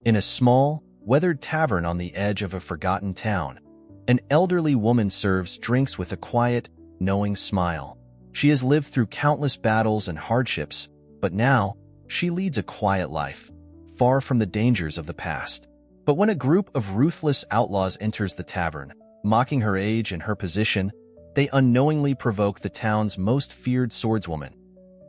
In a small, weathered tavern on the edge of a forgotten town, an elderly woman serves drinks with a quiet, knowing smile. She has lived through countless battles and hardships, but now she leads a quiet life, far from the dangers of the past. But when a group of ruthless outlaws enters the tavern, mocking her age and her position, they unknowingly provoke the town's most feared swordswoman,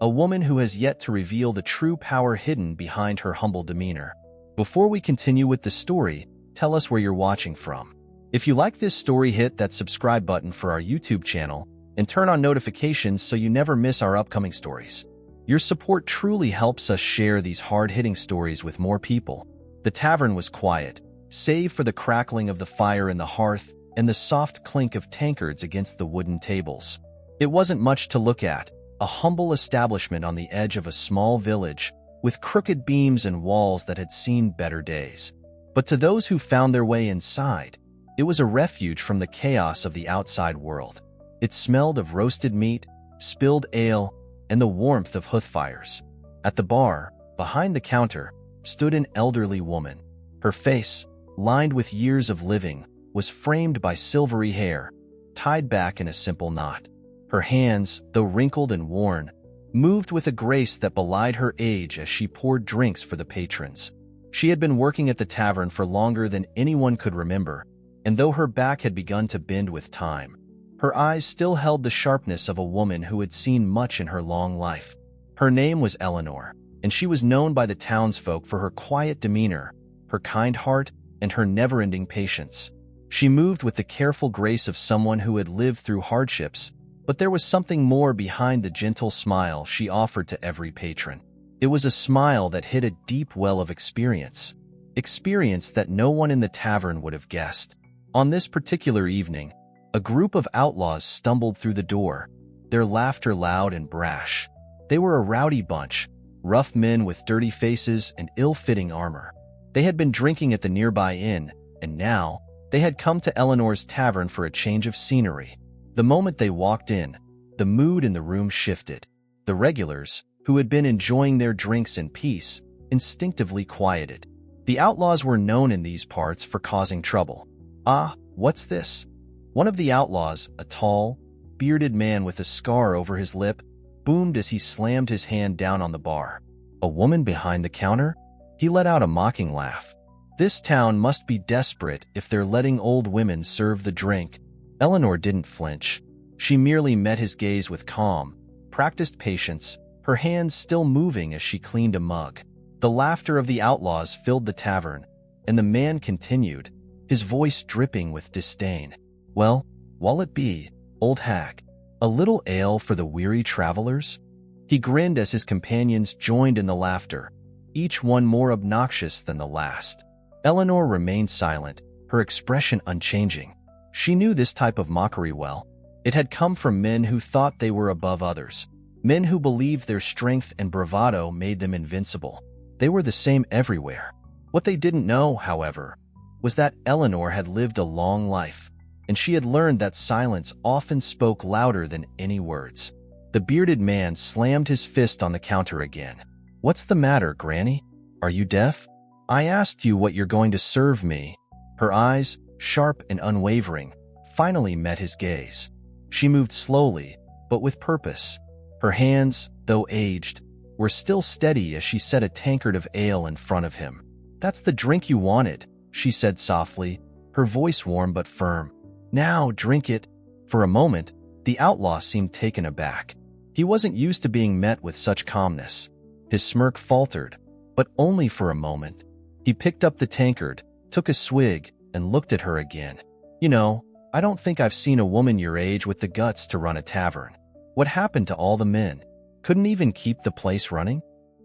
a woman who has yet to reveal the true power hidden behind her humble demeanor. Before we continue with the story, tell us where you're watching from. If you like this story, hit that subscribe button for our YouTube channel and turn on notifications so you never miss our upcoming stories. Your support truly helps us share these hard-hitting stories with more people. The tavern was quiet, save for the crackling of the fire in the hearth and the soft clink of tankards against the wooden tables. It wasn't much to look at, a humble establishment on the edge of a small village, with crooked beams and walls that had seen better days. But to those who found their way inside, it was a refuge from the chaos of the outside world. It smelled of roasted meat, spilled ale, and the warmth of hearthfires. At the bar, behind the counter, stood an elderly woman. Her face, lined with years of living, was framed by silvery hair, tied back in a simple knot. Her hands, though wrinkled and worn, moved with a grace that belied her age as she poured drinks for the patrons. She had been working at the tavern for longer than anyone could remember, and though her back had begun to bend with time, her eyes still held the sharpness of a woman who had seen much in her long life. Her name was Eleanor, and she was known by the townsfolk for her quiet demeanor, her kind heart, and her never-ending patience. She moved with the careful grace of someone who had lived through hardships, but there was something more behind the gentle smile she offered to every patron. It was a smile that hid a deep well of experience that no one in the tavern would have guessed. On this particular evening, a group of outlaws stumbled through the door, their laughter loud and brash. They were a rowdy bunch, rough men with dirty faces and ill-fitting armor. They had been drinking at the nearby inn, and now they had come to Eleanor's tavern for a change of scenery. The moment they walked in, the mood in the room shifted. The regulars, who had been enjoying their drinks in peace, instinctively quieted. The outlaws were known in these parts for causing trouble. "Ah, what's this?" One of the outlaws, a tall, bearded man with a scar over his lip, boomed as he slammed his hand down on the bar. "A woman behind the counter?" He let out a mocking laugh. "This town must be desperate if they're letting old women serve the drink." Eleanor didn't flinch. She merely met his gaze with calm, practiced patience, her hands still moving as she cleaned a mug. The laughter of the outlaws filled the tavern, and the man continued, his voice dripping with disdain. "Well, what'll it be, old hag? A little ale for the weary travelers?" He grinned as his companions joined in the laughter, each one more obnoxious than the last. Eleanor remained silent, her expression unchanging. She knew this type of mockery well. It had come from men who thought they were above others, men who believed their strength and bravado made them invincible. They were the same everywhere. What they didn't know, however, was that Eleanor had lived a long life, and she had learned that silence often spoke louder than any words. The bearded man slammed his fist on the counter again. "What's the matter, Granny? Are you deaf? I asked you what you're going to serve me." Her eyes, sharp and unwavering, finally met his gaze. She moved slowly, but with purpose. Her hands, though aged, were still steady as she set a tankard of ale in front of him. "That's the drink you wanted," she said softly, her voice warm but firm. "Now, drink it." For a moment, the outlaw seemed taken aback. He wasn't used to being met with such calmness. His smirk faltered, but only for a moment. He picked up the tankard, took a swig, and looked at her again. "You know, I don't think I've seen a woman your age with the guts to run a tavern. What happened to all the men? Couldn't even keep the place running?"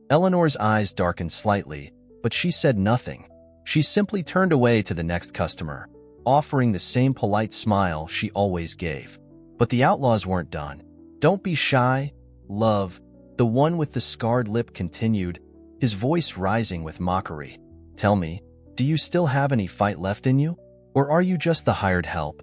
Eleanor's eyes darkened slightly, but she said nothing. She simply turned away to the next customer, offering the same polite smile she always gave. But the outlaws weren't done. "Don't be shy, love," the one with the scarred lip continued, his voice rising with mockery. "Tell me, do you still have any fight left in you? Or are you just the hired help?"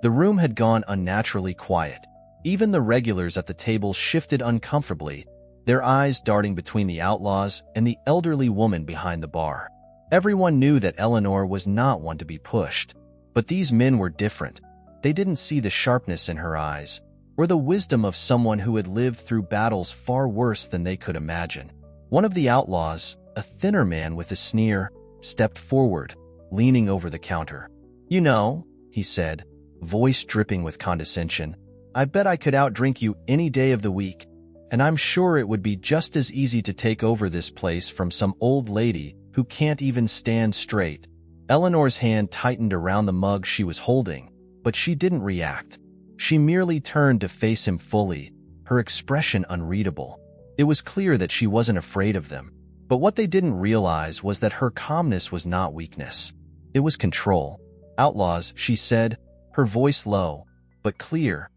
The room had gone unnaturally quiet. Even the regulars at the table shifted uncomfortably, their eyes darting between the outlaws and the elderly woman behind the bar. Everyone knew that Eleanor was not one to be pushed. But these men were different. They didn't see the sharpness in her eyes, or the wisdom of someone who had lived through battles far worse than they could imagine. One of the outlaws, a thinner man with a sneer, stepped forward, leaning over the counter. "You know," he said, voice dripping with condescension, "I bet I could outdrink you any day of the week, and I'm sure it would be just as easy to take over this place from some old lady who can't even stand straight." Eleanor's hand tightened around the mug she was holding, but she didn't react. She merely turned to face him fully, her expression unreadable. It was clear that she wasn't afraid of them, but what they didn't realize was that her calmness was not weakness. It was control. "Outlaws," she said, her voice low, but clear.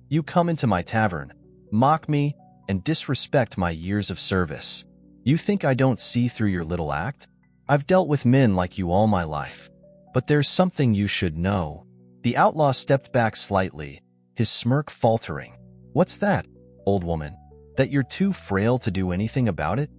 "You come into my tavern, mock me, and disrespect my years of service. You think I don't see through your little act? I've dealt with men like you all my life. But there's something you should know." The outlaw stepped back slightly, his smirk faltering. "What's that, old woman? That you're too frail to do anything about it?"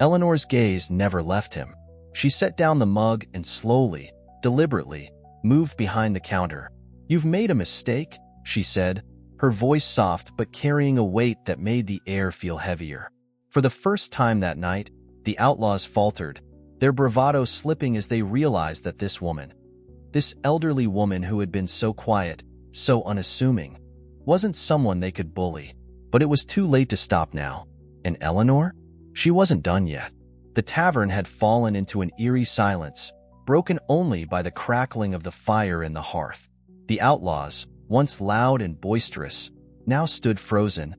Eleanor's gaze never left him. She set down the mug and slowly, deliberately, moved behind the counter. "You've made a mistake," she said, her voice soft but carrying a weight that made the air feel heavier. For the first time that night, the outlaws faltered, their bravado slipping as they realized that this woman, this elderly woman who had been so quiet, so unassuming, wasn't someone they could bully. But it was too late to stop now. And Eleanor? She wasn't done yet. The tavern had fallen into an eerie silence, broken only by the crackling of the fire in the hearth. The outlaws, once loud and boisterous, now stood frozen,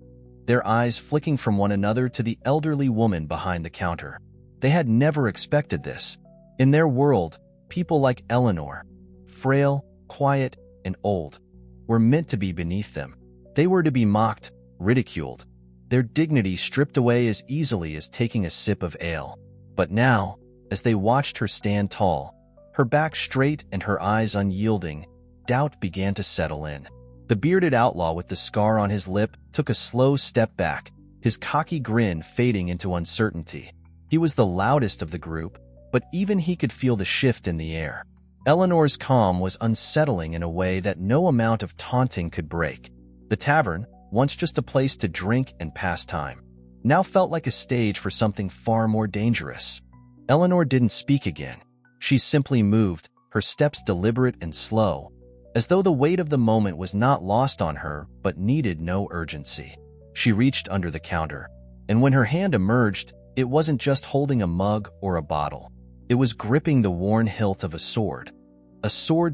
their eyes flicking from one another to the elderly woman behind the counter. They had never expected this. In their world, people like Eleanor, frail, quiet, and old, were meant to be beneath them. They were to be mocked, ridiculed, their dignity stripped away as easily as taking a sip of ale. But now, as they watched her stand tall, her back straight and her eyes unyielding, doubt began to settle in. The bearded outlaw with the scar on his lip took a slow step back, his cocky grin fading into uncertainty. He was the loudest of the group, but even he could feel the shift in the air. Eleanor's calm was unsettling in a way that no amount of taunting could break. The tavern, once just a place to drink and pass time, now felt like a stage for something far more dangerous. Eleanor didn't speak again. She simply moved, her steps deliberate and slow, as though the weight of the moment was not lost on her but needed no urgency. She reached under the counter, and when her hand emerged, it wasn't just holding a mug or a bottle. It was gripping the worn hilt of a sword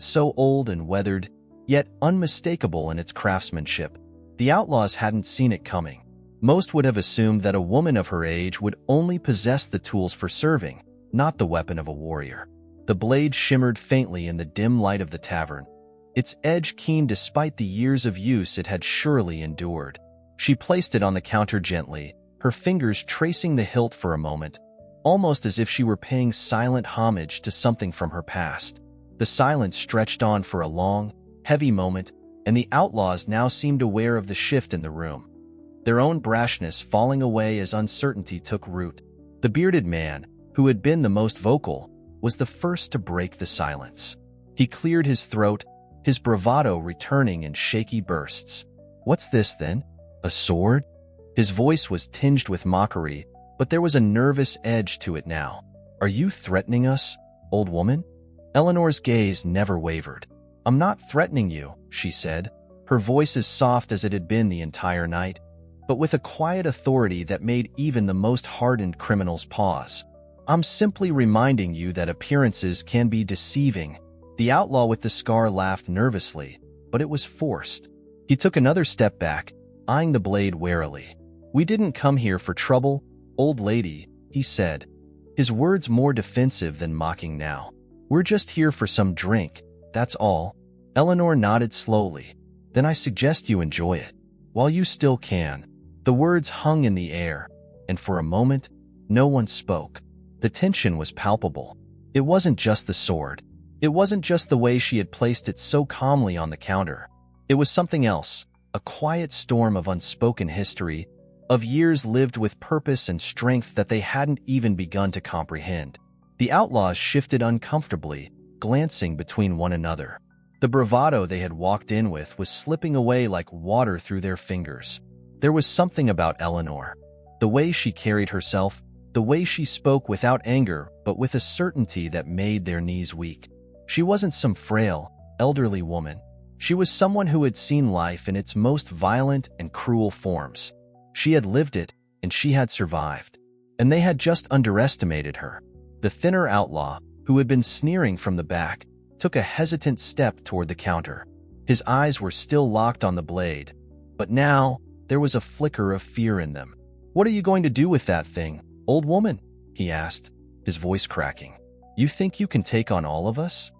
so old and weathered, yet unmistakable in its craftsmanship. The outlaws hadn't seen it coming. Most would have assumed that a woman of her age would only possess the tools for serving, not the weapon of a warrior. The blade shimmered faintly in the dim light of the tavern, its edge keen despite the years of use it had surely endured. She placed it on the counter gently, her fingers tracing the hilt for a moment, almost as if she were paying silent homage to something from her past. The silence stretched on for a long, heavy moment, and the outlaws now seemed aware of the shift in the room, their own brashness falling away as uncertainty took root. The bearded man, who had been the most vocal, was the first to break the silence. He cleared his throat, his bravado returning in shaky bursts. "What's this, then? A sword?" His voice was tinged with mockery, but there was a nervous edge to it now. "Are you threatening us, old woman?" Eleanor's gaze never wavered. "I'm not threatening you," she said, her voice as soft as it had been the entire night, but with a quiet authority that made even the most hardened criminals pause. "I'm simply reminding you that appearances can be deceiving." The outlaw with the scar laughed nervously, but it was forced. He took another step back, eyeing the blade warily. "We didn't come here for trouble, old lady," he said, his words more defensive than mocking now. "We're just here for some drink, that's all." Eleanor nodded slowly. "Then I suggest you enjoy it, while you still can." The words hung in the air, and for a moment, no one spoke. The tension was palpable. It wasn't just the sword. It wasn't just the way she had placed it so calmly on the counter. It was something else, a quiet storm of unspoken history, of years lived with purpose and strength that they hadn't even begun to comprehend. The outlaws shifted uncomfortably, glancing between one another. The bravado they had walked in with was slipping away like water through their fingers. There was something about Eleanor. The way she carried herself, the way she spoke without anger but with a certainty that made their knees weak. She wasn't some frail, elderly woman. She was someone who had seen life in its most violent and cruel forms. She had lived it, and she had survived. And they had just underestimated her. The thinner outlaw, who had been sneering from the back, took a hesitant step toward the counter. His eyes were still locked on the blade, but now there was a flicker of fear in them. "What are you going to do with that thing, old woman?" he asked, his voice cracking. "You think you can take on all of us?"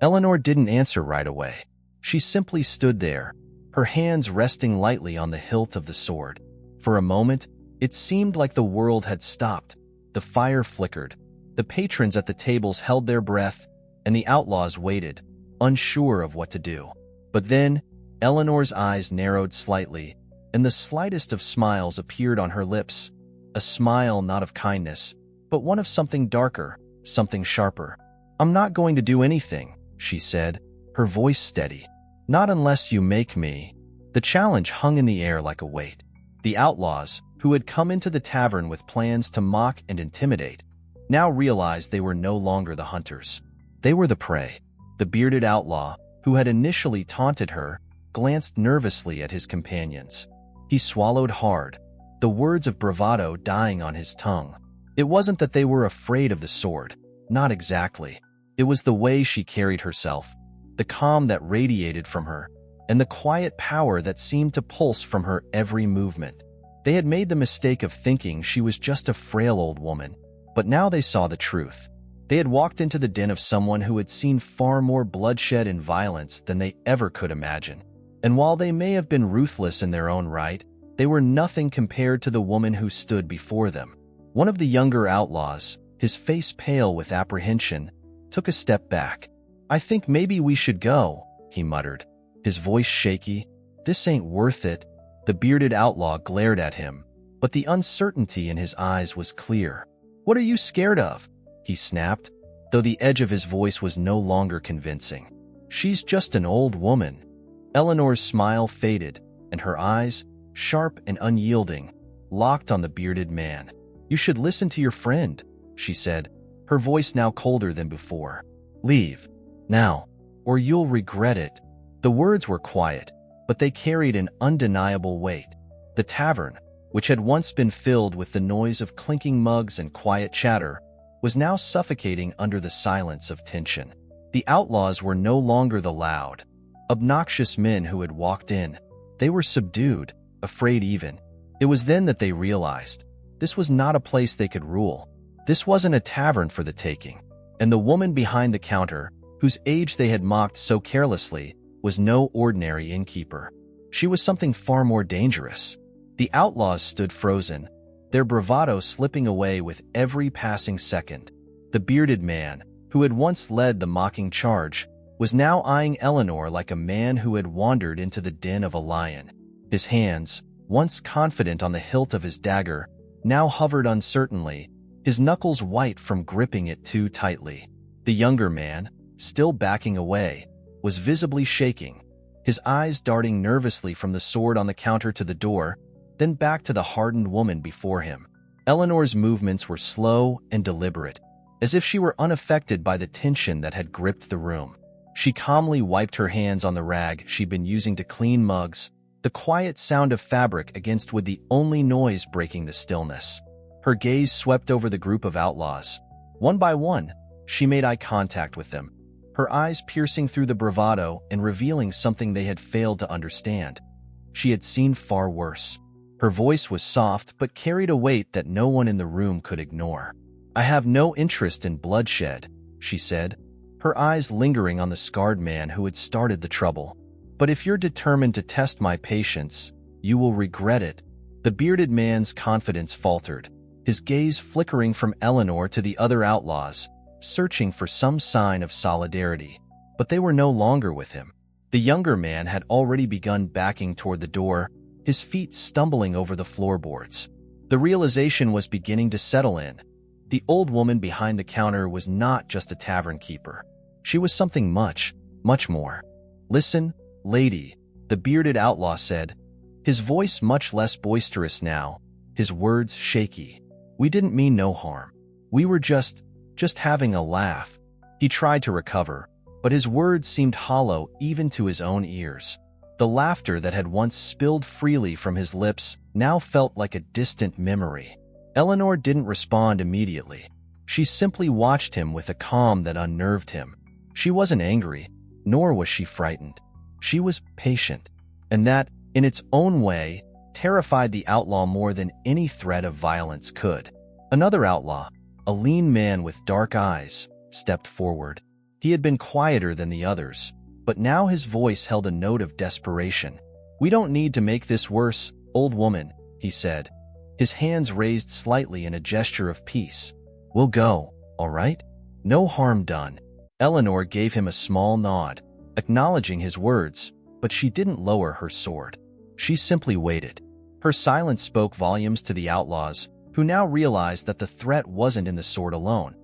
Eleanor didn't answer right away. She simply stood there, her hands resting lightly on the hilt of the sword. For a moment, it seemed like the world had stopped. The fire flickered. The patrons at the tables held their breath, and the outlaws waited, unsure of what to do. But then, Eleanor's eyes narrowed slightly, and the slightest of smiles appeared on her lips. A smile not of kindness, but one of something darker, something sharper. "I'm not going to do anything," she said, her voice steady. "Not unless you make me." The challenge hung in the air like a weight. The outlaws, who had come into the tavern with plans to mock and intimidate, now realized they were no longer the hunters. They were the prey. The bearded outlaw, who had initially taunted her, glanced nervously at his companions. He swallowed hard, the words of bravado dying on his tongue. It wasn't that they were afraid of the sword. Not exactly. It was the way she carried herself, the calm that radiated from her, and the quiet power that seemed to pulse from her every movement. They had made the mistake of thinking she was just a frail old woman, but now they saw the truth. They had walked into the den of someone who had seen far more bloodshed and violence than they ever could imagine. And while they may have been ruthless in their own right, they were nothing compared to the woman who stood before them. One of the younger outlaws, his face pale with apprehension, took a step back. "I think maybe we should go," he muttered, his voice shaky. "This ain't worth it." The bearded outlaw glared at him, but the uncertainty in his eyes was clear. "What are you scared of?" he snapped, though the edge of his voice was no longer convincing. "She's just an old woman." Eleanor's smile faded, and her eyes, sharp and unyielding, locked on the bearded man. "You should listen to your friend," she said, her voice now colder than before. "Leave, now, or you'll regret it." The words were quiet, but they carried an undeniable weight. The tavern, which had once been filled with the noise of clinking mugs and quiet chatter, was now suffocating under the silence of tension. The outlaws were no longer the loud, obnoxious men who had walked in. They were subdued, afraid even. It was then that they realized this was not a place they could rule. This wasn't a tavern for the taking. And the woman behind the counter, whose age they had mocked so carelessly, was no ordinary innkeeper. She was something far more dangerous. The outlaws stood frozen, their bravado slipping away with every passing second. The bearded man, who had once led the mocking charge, was now eyeing Eleanor like a man who had wandered into the den of a lion. His hands, once confident on the hilt of his dagger, now hovered uncertainly, his knuckles white from gripping it too tightly. The younger man, still backing away, was visibly shaking, his eyes darting nervously from the sword on the counter to the door, then back to the hardened woman before him. Eleanor's movements were slow and deliberate, as if she were unaffected by the tension that had gripped the room. She calmly wiped her hands on the rag she'd been using to clean mugs, the quiet sound of fabric against wood the only noise breaking the stillness. Her gaze swept over the group of outlaws. One by one, she made eye contact with them, her eyes piercing through the bravado and revealing something they had failed to understand. She had seen far worse. Her voice was soft but carried a weight that no one in the room could ignore. "I have no interest in bloodshed," she said, her eyes lingering on the scarred man who had started the trouble. "But if you're determined to test my patience, you will regret it." The bearded man's confidence faltered, his gaze flickering from Eleanor to the other outlaws, searching for some sign of solidarity. But they were no longer with him. The younger man had already begun backing toward the door, his feet stumbling over the floorboards. The realization was beginning to settle in. The old woman behind the counter was not just a tavern keeper. She was something much, much more. "Listen, lady," the bearded outlaw said, his voice much less boisterous now, his words shaky. "We didn't mean no harm. We were just having a laugh." He tried to recover, but his words seemed hollow even to his own ears. The laughter that had once spilled freely from his lips now felt like a distant memory. Eleanor didn't respond immediately. She simply watched him with a calm that unnerved him. She wasn't angry, nor was she frightened. She was patient, and that, in its own way, terrified the outlaw more than any threat of violence could. Another outlaw, a lean man with dark eyes, stepped forward. He had been quieter than the others, but now his voice held a note of desperation. "We don't need to make this worse, old woman," he said, his hands raised slightly in a gesture of peace. "We'll go, all right? No harm done." Eleanor gave him a small nod, acknowledging his words, but she didn't lower her sword. She simply waited. Her silence spoke volumes to the outlaws, who now realized that the threat wasn't in the sword alone.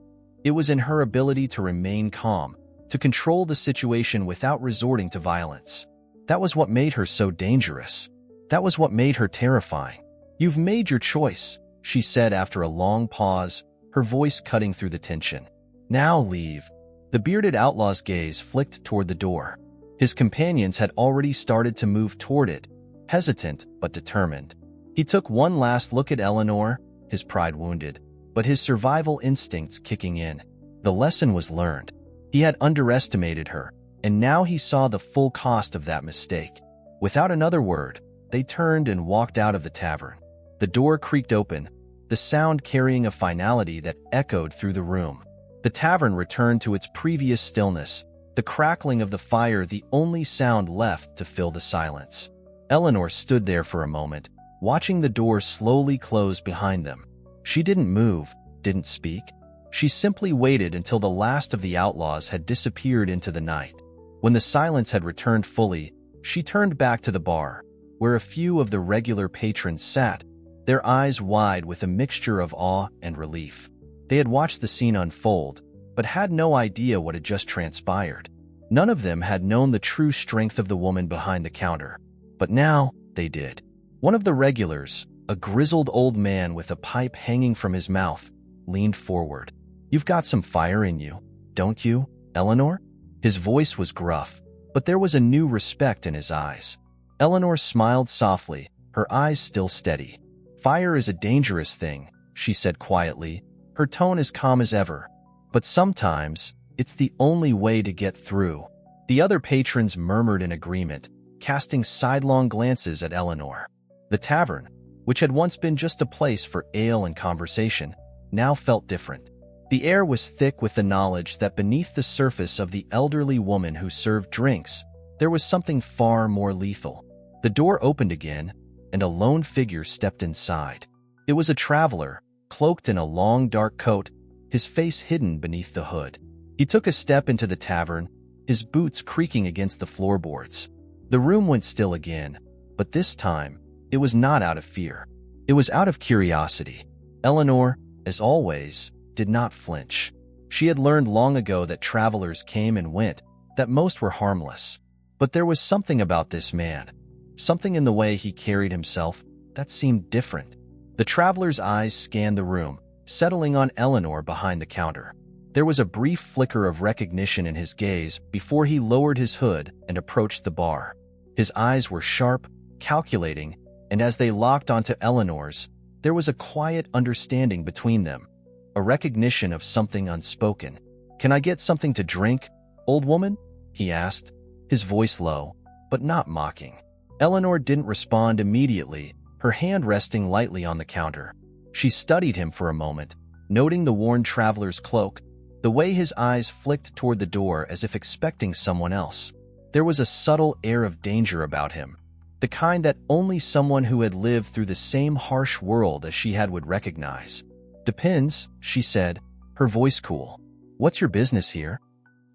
It was in her ability to remain calm, to control the situation without resorting to violence. That was what made her so dangerous. That was what made her terrifying. "You've made your choice," she said after a long pause, her voice cutting through the tension. "Now leave." The bearded outlaw's gaze flicked toward the door. His companions had already started to move toward it, hesitant but determined. He took one last look at Eleanor, his pride wounded, but his survival instincts kicking in. The lesson was learned. He had underestimated her, and now he saw the full cost of that mistake. Without another word, they turned and walked out of the tavern. The door creaked open, the sound carrying a finality that echoed through the room. The tavern returned to its previous stillness, the crackling of the fire the only sound left to fill the silence. Eleanor stood there for a moment, watching the door slowly close behind them. She didn't move, didn't speak. She simply waited until the last of the outlaws had disappeared into the night. When the silence had returned fully, she turned back to the bar, where a few of the regular patrons sat, their eyes wide with a mixture of awe and relief. They had watched the scene unfold, but had no idea what had just transpired. None of them had known the true strength of the woman behind the counter, but now they did. One of the regulars, a grizzled old man with a pipe hanging from his mouth, leaned forward. "You've got some fire in you, don't you, Eleanor?" His voice was gruff, but there was a new respect in his eyes. Eleanor smiled softly, her eyes still steady. "Fire is a dangerous thing," she said quietly, her tone as calm as ever. "But sometimes, it's the only way to get through." The other patrons murmured in agreement, casting sidelong glances at Eleanor. The tavern, which had once been just a place for ale and conversation, now felt different. The air was thick with the knowledge that beneath the surface of the elderly woman who served drinks, there was something far more lethal. The door opened again, and a lone figure stepped inside. It was a traveler, cloaked in a long dark coat, his face hidden beneath the hood. He took a step into the tavern, his boots creaking against the floorboards. The room went still again, but this time, it was not out of fear. It was out of curiosity. Eleanor, as always, did not flinch. She had learned long ago that travelers came and went, that most were harmless. But there was something about this man, something in the way he carried himself, that seemed different. The traveler's eyes scanned the room, settling on Eleanor behind the counter. There was a brief flicker of recognition in his gaze before he lowered his hood and approached the bar. His eyes were sharp, calculating, and as they locked onto Eleanor's, there was a quiet understanding between them, a recognition of something unspoken. "Can I get something to drink, old woman?" he asked, his voice low, but not mocking. Eleanor didn't respond immediately, her hand resting lightly on the counter. She studied him for a moment, noting the worn traveler's cloak, the way his eyes flicked toward the door as if expecting someone else. There was a subtle air of danger about him, the kind that only someone who had lived through the same harsh world as she had would recognize. "Depends," she said, her voice cool. "What's your business here?"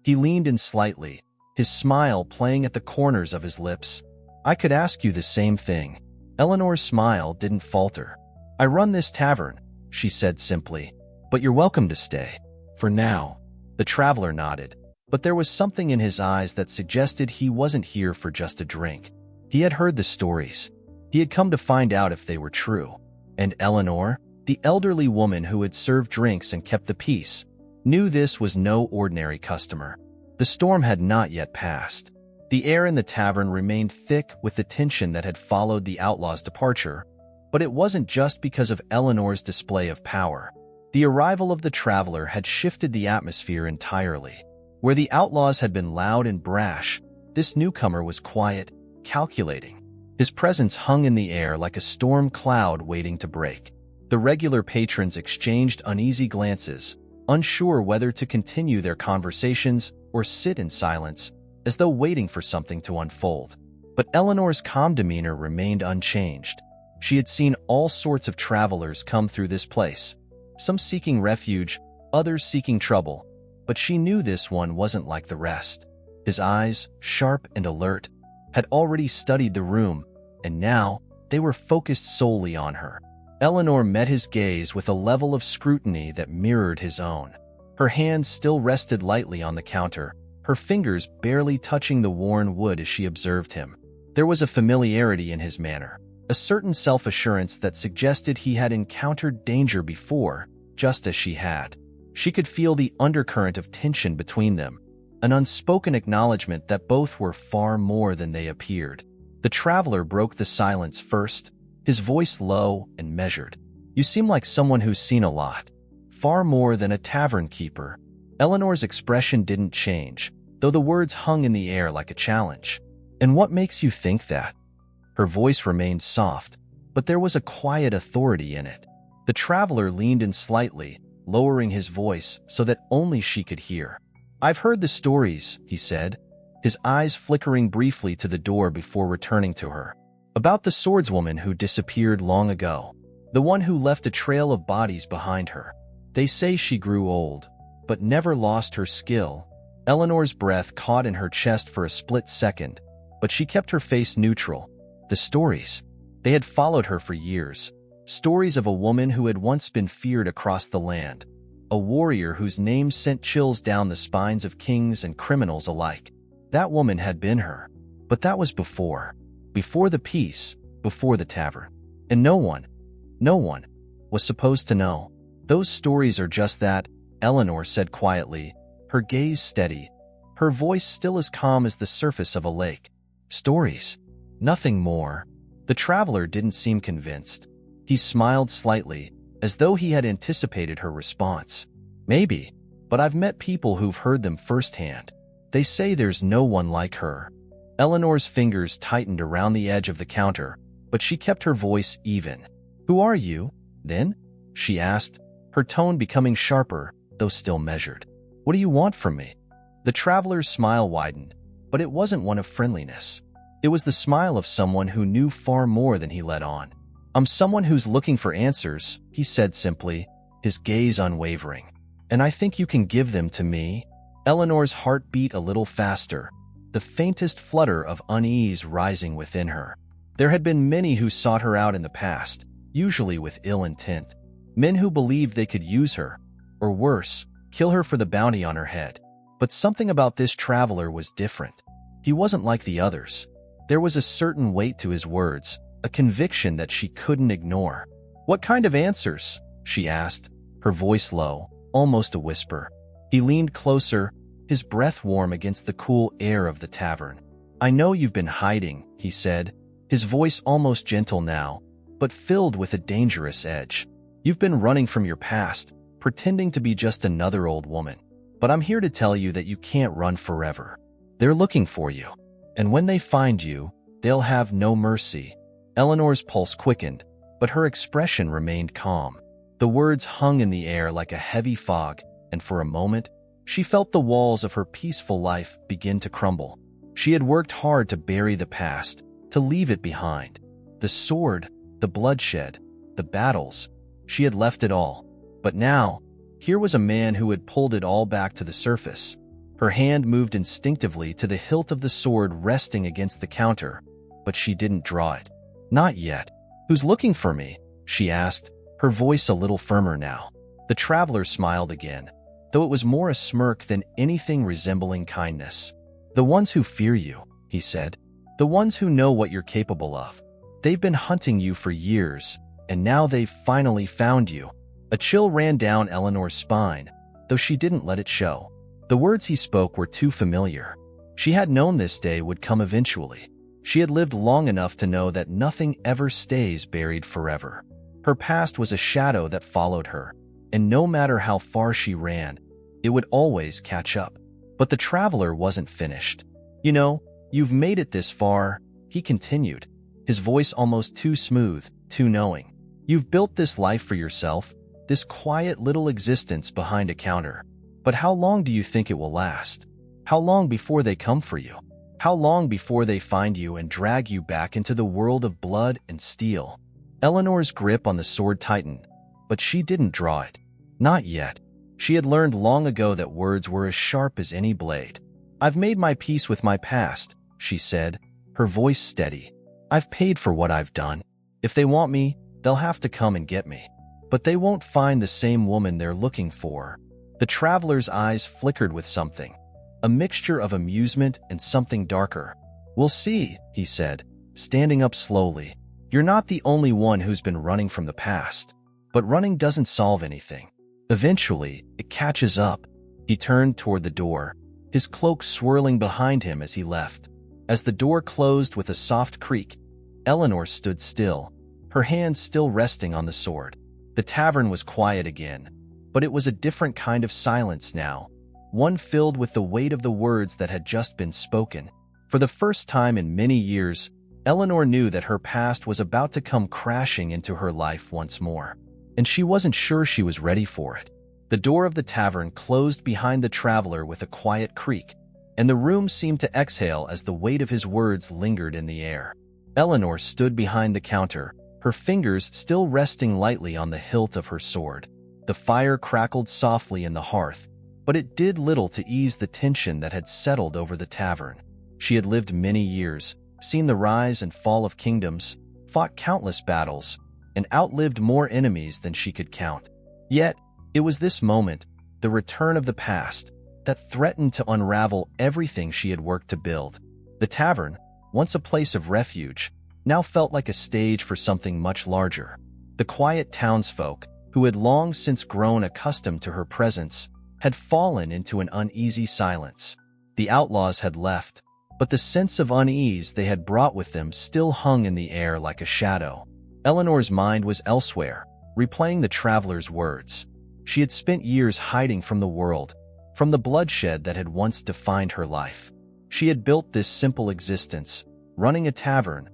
He leaned in slightly, his smile playing at the corners of his lips. "I could ask you the same thing." Eleanor's smile didn't falter. "I run this tavern," she said simply. but you're welcome to stay. For now. The traveler nodded, but there was something in his eyes that suggested he wasn't here for just a drink. He had heard the stories. He had come to find out if they were true. And Eleanor, the elderly woman who had served drinks and kept the peace, knew this was no ordinary customer. The storm had not yet passed. The air in the tavern remained thick with the tension that had followed the outlaws' departure, but it wasn't just because of Eleanor's display of power. The arrival of the traveler had shifted the atmosphere entirely. Where the outlaws had been loud and brash, this newcomer was quiet, calculating. His presence hung in the air like a storm cloud waiting to break. The regular patrons exchanged uneasy glances, unsure whether to continue their conversations or sit in silence, as though waiting for something to unfold. But Eleanor's calm demeanor remained unchanged. She had seen all sorts of travelers come through this place, some seeking refuge, others seeking trouble, but she knew this one wasn't like the rest. His eyes, sharp and alert, had already studied the room, and now they were focused solely on her. Eleanor met his gaze with a level of scrutiny that mirrored his own. Her hand still rested lightly on the counter, her fingers barely touching the worn wood as she observed him. There was a familiarity in his manner, a certain self-assurance that suggested he had encountered danger before, just as she had. She could feel the undercurrent of tension between them, an unspoken acknowledgement that both were far more than they appeared. The traveler broke the silence first, his voice low and measured. "You seem like someone who's seen a lot. Far more than a tavern keeper." Eleanor's expression didn't change, though the words hung in the air like a challenge. "And what makes you think that?" Her voice remained soft, but there was a quiet authority in it. The traveler leaned in slightly, lowering his voice so that only she could hear. "I've heard the stories," he said, his eyes flickering briefly to the door before returning to her. "About the swordswoman who disappeared long ago, the one who left a trail of bodies behind her. They say she grew old, but never lost her skill." Eleanor's breath caught in her chest for a split second, but she kept her face neutral. The stories. They had followed her for years. Stories of a woman who had once been feared across the land. A warrior whose name sent chills down the spines of kings and criminals alike. That woman had been her. But that was before. Before the peace, before the tavern. And no one was supposed to know. "Those stories are just that," Eleanor said quietly, her gaze steady, her voice still as calm as the surface of a lake. "Stories. Nothing more." The traveler didn't seem convinced. He smiled slightly, as though he had anticipated her response. "Maybe, but I've met people who've heard them firsthand. They say there's no one like her." Eleanor's fingers tightened around the edge of the counter, but she kept her voice even. "Who are you, then?" she asked, her tone becoming sharper, though still measured. "What do you want from me?" The traveler's smile widened, but it wasn't one of friendliness. It was the smile of someone who knew far more than he let on. "I'm someone who's looking for answers," he said simply, his gaze unwavering. "And I think you can give them to me." Eleanor's heart beat a little faster, the faintest flutter of unease rising within her. There had been many who sought her out in the past, usually with ill intent. Men who believed they could use her, or worse, kill her for the bounty on her head. But something about this traveler was different. He wasn't like the others. There was a certain weight to his words, a conviction that she couldn't ignore. "What kind of answers?" she asked, her voice low, almost a whisper. He leaned closer, his breath warm against the cool air of the tavern. "I know you've been hiding," he said, his voice almost gentle now, but filled with a dangerous edge. "You've been running from your past, pretending to be just another old woman. But I'm here to tell you that you can't run forever. They're looking for you. And when they find you, they'll have no mercy." Eleanor's pulse quickened, but her expression remained calm. The words hung in the air like a heavy fog, and for a moment, she felt the walls of her peaceful life begin to crumble. She had worked hard to bury the past, to leave it behind. The sword, the bloodshed, the battles. She had left it all. But now, here was a man who had pulled it all back to the surface. Her hand moved instinctively to the hilt of the sword resting against the counter, but she didn't draw it. "Not yet." "Who's looking for me?" she asked, her voice a little firmer now. The traveler smiled again, though it was more a smirk than anything resembling kindness. "The ones who fear you," he said. "The ones who know what you're capable of. They've been hunting you for years, and now they've finally found you." A chill ran down Eleanor's spine, though she didn't let it show. The words he spoke were too familiar. She had known this day would come eventually. She had lived long enough to know that nothing ever stays buried forever. Her past was a shadow that followed her, and no matter how far she ran, it would always catch up. But the traveler wasn't finished. "You know, you've made it this far," he continued, his voice almost too smooth, too knowing. "You've built this life for yourself, this quiet little existence behind a counter. But how long do you think it will last? How long before they come for you? How long before they find you and drag you back into the world of blood and steel?" Eleanor's grip on the sword tightened, but she didn't draw it. Not yet. She had learned long ago that words were as sharp as any blade. "I've made my peace with my past," she said, her voice steady. "I've paid for what I've done. If they want me, they'll have to come and get me. But they won't find the same woman they're looking for." The traveler's eyes flickered with something, a mixture of amusement and something darker. "We'll see," he said, standing up slowly. "You're not the only one who's been running from the past. But running doesn't solve anything. Eventually, it catches up." He turned toward the door, his cloak swirling behind him as he left. As the door closed with a soft creak, Eleanor stood still, her hands still resting on the sword. The tavern was quiet again, but it was a different kind of silence now, one filled with the weight of the words that had just been spoken. For the first time in many years, Eleanor knew that her past was about to come crashing into her life once more, and she wasn't sure she was ready for it. The door of the tavern closed behind the traveler with a quiet creak, and the room seemed to exhale as the weight of his words lingered in the air. Eleanor stood behind the counter, her fingers still resting lightly on the hilt of her sword. The fire crackled softly in the hearth, but it did little to ease the tension that had settled over the tavern. She had lived many years, seen the rise and fall of kingdoms, fought countless battles, and outlived more enemies than she could count. Yet, it was this moment, the return of the past, that threatened to unravel everything she had worked to build. The tavern, once a place of refuge, now felt like a stage for something much larger. The quiet townsfolk, who had long since grown accustomed to her presence, had fallen into an uneasy silence. The outlaws had left, but the sense of unease they had brought with them still hung in the air like a shadow. Eleanor's mind was elsewhere, replaying the traveler's words. She had spent years hiding from the world, from the bloodshed that had once defined her life. She had built this simple existence, running a tavern,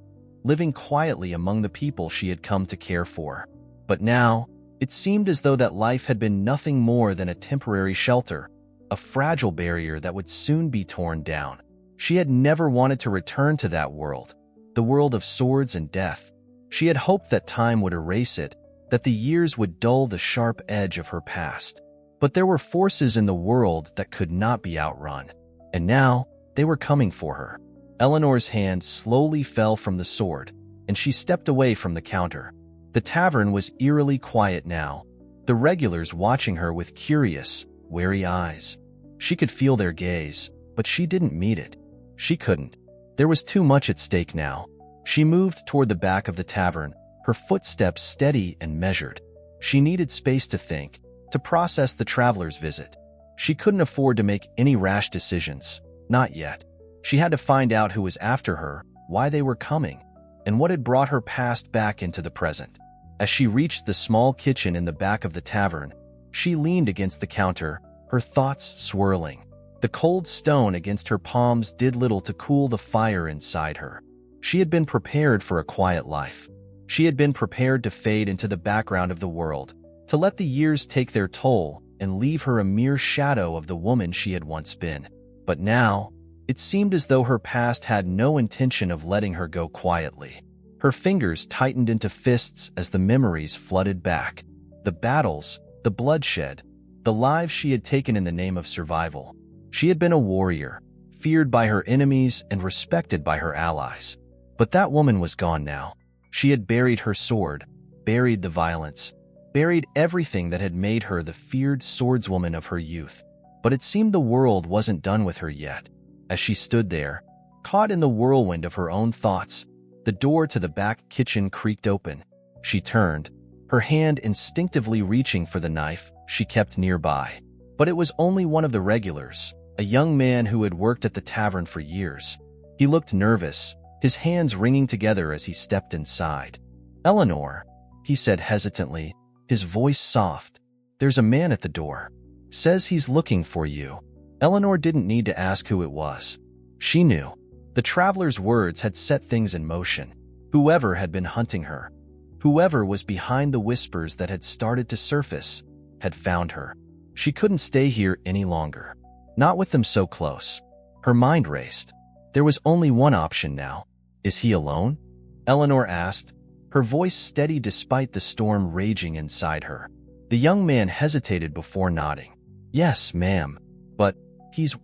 living quietly among the people she had come to care for. But now, it seemed as though that life had been nothing more than a temporary shelter, a fragile barrier that would soon be torn down. She had never wanted to return to that world, the world of swords and death. She had hoped that time would erase it, that the years would dull the sharp edge of her past. But there were forces in the world that could not be outrun, and now they were coming for her. Eleanor's hand slowly fell from the sword, and she stepped away from the counter. The tavern was eerily quiet now, the regulars watching her with curious, wary eyes. She could feel their gaze, but she didn't meet it. She couldn't. There was too much at stake now. She moved toward the back of the tavern, her footsteps steady and measured. She needed space to think, to process the traveler's visit. She couldn't afford to make any rash decisions, not yet. She had to find out who was after her, why they were coming, and what had brought her past back into the present. As she reached the small kitchen in the back of the tavern, she leaned against the counter, her thoughts swirling. The cold stone against her palms did little to cool the fire inside her. She had been prepared for a quiet life. She had been prepared to fade into the background of the world, to let the years take their toll and leave her a mere shadow of the woman she had once been. But now, it seemed as though her past had no intention of letting her go quietly. Her fingers tightened into fists as the memories flooded back. The battles, the bloodshed, the lives she had taken in the name of survival. She had been a warrior, feared by her enemies and respected by her allies. But that woman was gone now. She had buried her sword, buried the violence, buried everything that had made her the feared swordswoman of her youth. But it seemed the world wasn't done with her yet. As she stood there, caught in the whirlwind of her own thoughts, the door to the back kitchen creaked open. She turned, her hand instinctively reaching for the knife she kept nearby. But it was only one of the regulars, a young man who had worked at the tavern for years. He looked nervous, his hands wringing together as he stepped inside. "Eleanor," he said hesitantly, his voice soft. "There's a man at the door. Says he's looking for you." Eleanor didn't need to ask who it was. She knew. The traveler's words had set things in motion. Whoever had been hunting her, whoever was behind the whispers that had started to surface, had found her. She couldn't stay here any longer. Not with them so close. Her mind raced. There was only one option now. "Is he alone?" Eleanor asked, her voice steady despite the storm raging inside her. The young man hesitated before nodding. "Yes, ma'am. But he's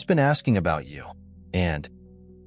been asking about you. And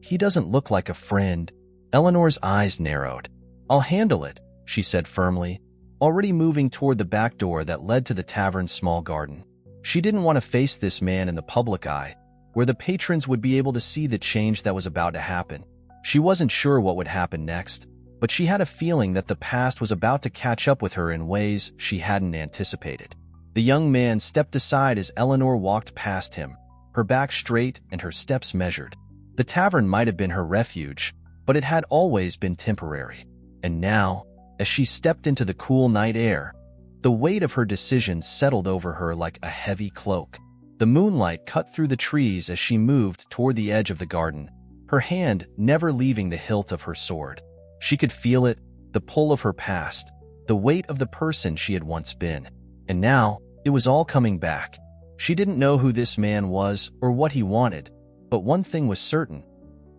he doesn't look like a friend." Eleanor's eyes narrowed. "I'll handle it," she said firmly, already moving toward the back door that led to the tavern's small garden. She didn't want to face this man in the public eye, where the patrons would be able to see the change that was about to happen. She wasn't sure what would happen next, but she had a feeling that the past was about to catch up with her in ways she hadn't anticipated. The young man stepped aside as Eleanor walked past him, her back straight and her steps measured. The tavern might have been her refuge, but it had always been temporary. And now, as she stepped into the cool night air, the weight of her decision settled over her like a heavy cloak. The moonlight cut through the trees as she moved toward the edge of the garden, her hand never leaving the hilt of her sword. She could feel it, the pull of her past, the weight of the person she had once been. And now, it was all coming back. She didn't know who this man was or what he wanted, but one thing was certain.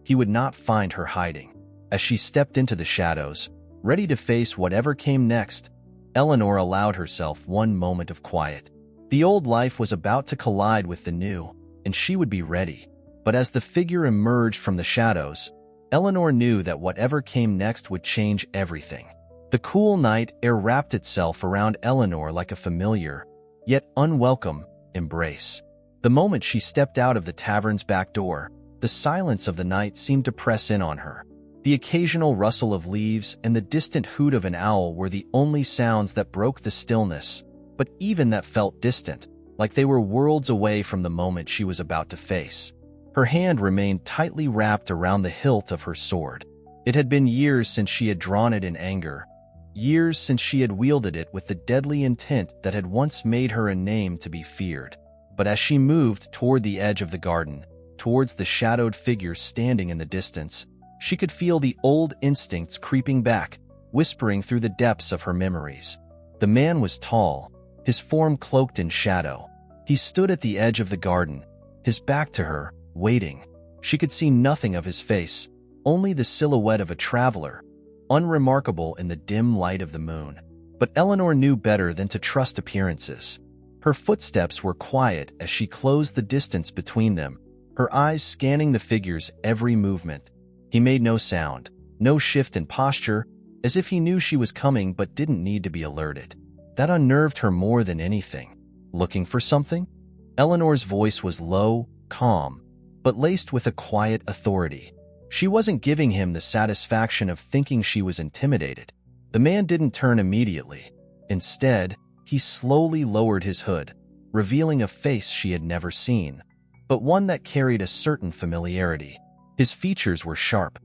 He would not find her hiding. As she stepped into the shadows, ready to face whatever came next, Eleanor allowed herself one moment of quiet. The old life was about to collide with the new, and she would be ready. But as the figure emerged from the shadows, Eleanor knew that whatever came next would change everything. The cool night air wrapped itself around Eleanor like a familiar, yet unwelcome, embrace. The moment she stepped out of the tavern's back door, the silence of the night seemed to press in on her. The occasional rustle of leaves and the distant hoot of an owl were the only sounds that broke the stillness, but even that felt distant, like they were worlds away from the moment she was about to face. Her hand remained tightly wrapped around the hilt of her sword. It had been years since she had drawn it in anger, years since she had wielded it with the deadly intent that had once made her a name to be feared. But as she moved toward the edge of the garden, towards the shadowed figure standing in the distance, she could feel the old instincts creeping back, whispering through the depths of her memories. The man was tall, his form cloaked in shadow. He stood at the edge of the garden, his back to her, waiting. She could see nothing of his face, only the silhouette of a traveler, unremarkable in the dim light of the moon. But Eleanor knew better than to trust appearances. Her footsteps were quiet as she closed the distance between them, her eyes scanning the figure's every movement. He made no sound, no shift in posture, as if he knew she was coming but didn't need to be alerted. That unnerved her more than anything. "Looking for something?" Eleanor's voice was low, calm, but laced with a quiet authority. She wasn't giving him the satisfaction of thinking she was intimidated. The man didn't turn immediately. Instead, he slowly lowered his hood, revealing a face she had never seen, but one that carried a certain familiarity. His features were sharp,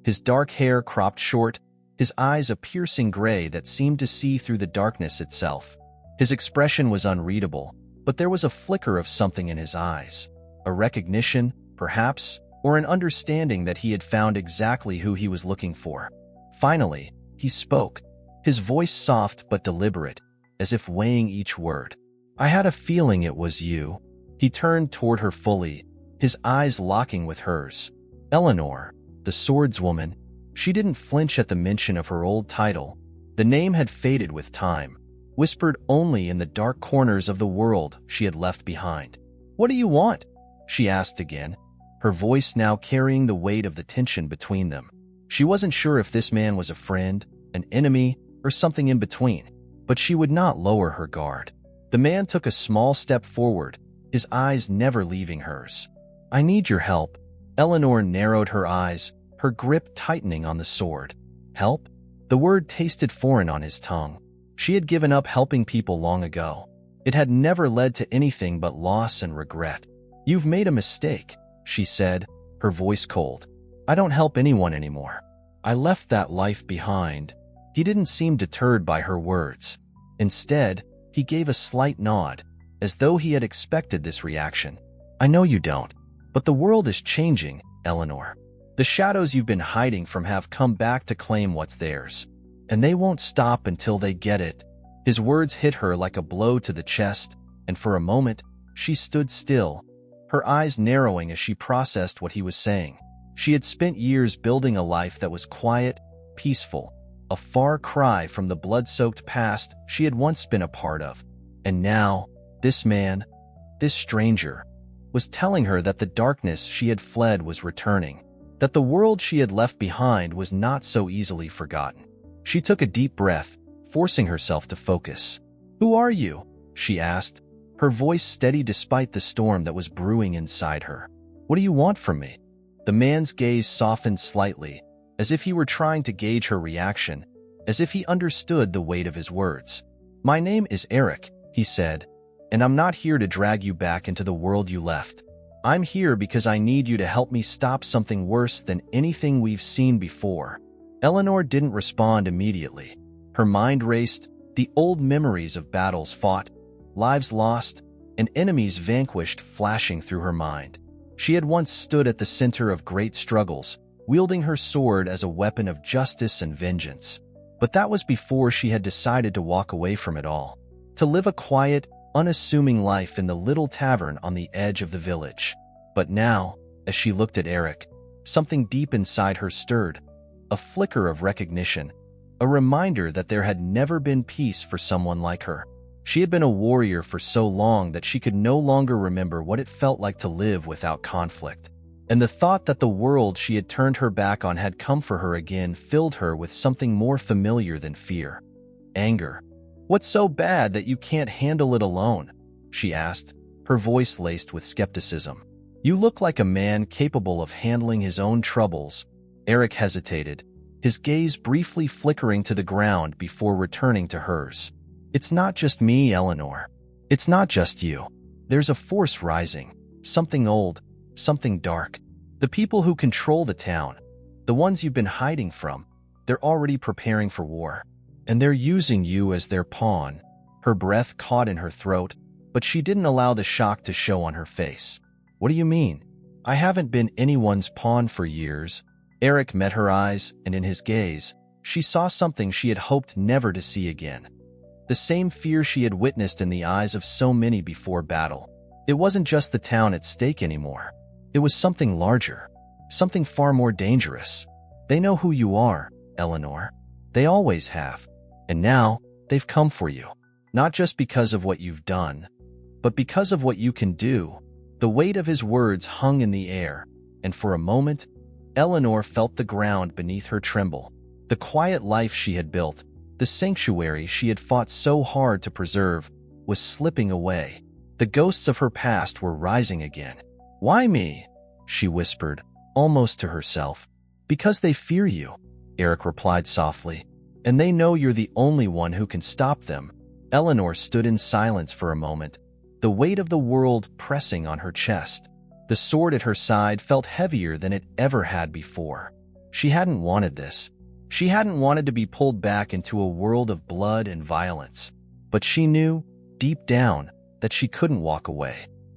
his dark hair cropped short, his eyes a piercing gray that seemed to see through the darkness itself. His expression was unreadable, but there was a flicker of something in his eyes. A recognition, perhaps, or an understanding that he had found exactly who he was looking for. Finally, he spoke, his voice soft but deliberate, as if weighing each word. "I had a feeling it was you." He turned toward her fully, his eyes locking with hers. Eleanor, the swordswoman. She didn't flinch at the mention of her old title. The name had faded with time, whispered only in the dark corners of the world she had left behind. "What do you want?" she asked again, her voice now carrying the weight of the tension between them. She wasn't sure if this man was a friend, an enemy, or something in between. But she would not lower her guard. The man took a small step forward, his eyes never leaving hers. "I need your help." Eleanor narrowed her eyes, her grip tightening on the sword. "Help?" The word tasted foreign on his tongue. She had given up helping people long ago. It had never led to anything but loss and regret. "You've made a mistake," she said, her voice cold. "I don't help anyone anymore. I left that life behind." He didn't seem deterred by her words. Instead, he gave a slight nod, as though he had expected this reaction. "I know you don't, but the world is changing, Eleanor. The shadows you've been hiding from have come back to claim what's theirs, and they won't stop until they get it." His words hit her like a blow to the chest, and for a moment, she stood still, her eyes narrowing as she processed what he was saying. She had spent years building a life that was quiet, peaceful, a far cry from the blood-soaked past she had once been a part of. And now, this man, this stranger, was telling her that the darkness she had fled was returning, that the world she had left behind was not so easily forgotten. She took a deep breath, forcing herself to focus. "Who are you?" she asked, her voice steady despite the storm that was brewing inside her. "What do you want from me?" The man's gaze softened slightly, as if he were trying to gauge her reaction, as if he understood the weight of his words. "My name is Eric," he said, "and I'm not here to drag you back into the world you left. I'm here because I need you to help me stop something worse than anything we've seen before." Eleanor didn't respond immediately. Her mind raced, the old memories of battles fought, lives lost, and enemies vanquished flashing through her mind. She had once stood at the center of great struggles, wielding her sword as a weapon of justice and vengeance. But that was before she had decided to walk away from it all, to live a quiet, unassuming life in the little tavern on the edge of the village. But now, as she looked at Eric, something deep inside her stirred, a flicker of recognition, a reminder that there had never been peace for someone like her. She had been a warrior for so long that she could no longer remember what it felt like to live without conflict. And the thought that the world she had turned her back on had come for her again filled her with something more familiar than fear. Anger. "What's so bad that you can't handle it alone?" she asked, her voice laced with skepticism. "You look like a man capable of handling his own troubles." Eric hesitated, his gaze briefly flickering to the ground before returning to hers. "It's not just me, Eleanor. It's not just you. There's a force rising, something old, something dark. The people who control the town, the ones you've been hiding from, they're already preparing for war. And they're using you as their pawn." Her breath caught in her throat, but she didn't allow the shock to show on her face. "What do you mean? I haven't been anyone's pawn for years." Eric met her eyes, and in his gaze, she saw something she had hoped never to see again. The same fear she had witnessed in the eyes of so many before battle. It wasn't just the town at stake anymore. It was something larger, something far more dangerous. "They know who you are, Eleanor. They always have. And now, they've come for you. Not just because of what you've done, but because of what you can do." The weight of his words hung in the air, and for a moment, Eleanor felt the ground beneath her tremble. The quiet life she had built, the sanctuary she had fought so hard to preserve, was slipping away. The ghosts of her past were rising again. "Why me?" she whispered, almost to herself. "Because they fear you," Eric replied softly. "And they know you're the only one who can stop them." Eleanor stood in silence for a moment, the weight of the world pressing on her chest. The sword at her side felt heavier than it ever had before. She hadn't wanted this. She hadn't wanted to be pulled back into a world of blood and violence. But she knew, deep down, that she couldn't walk away.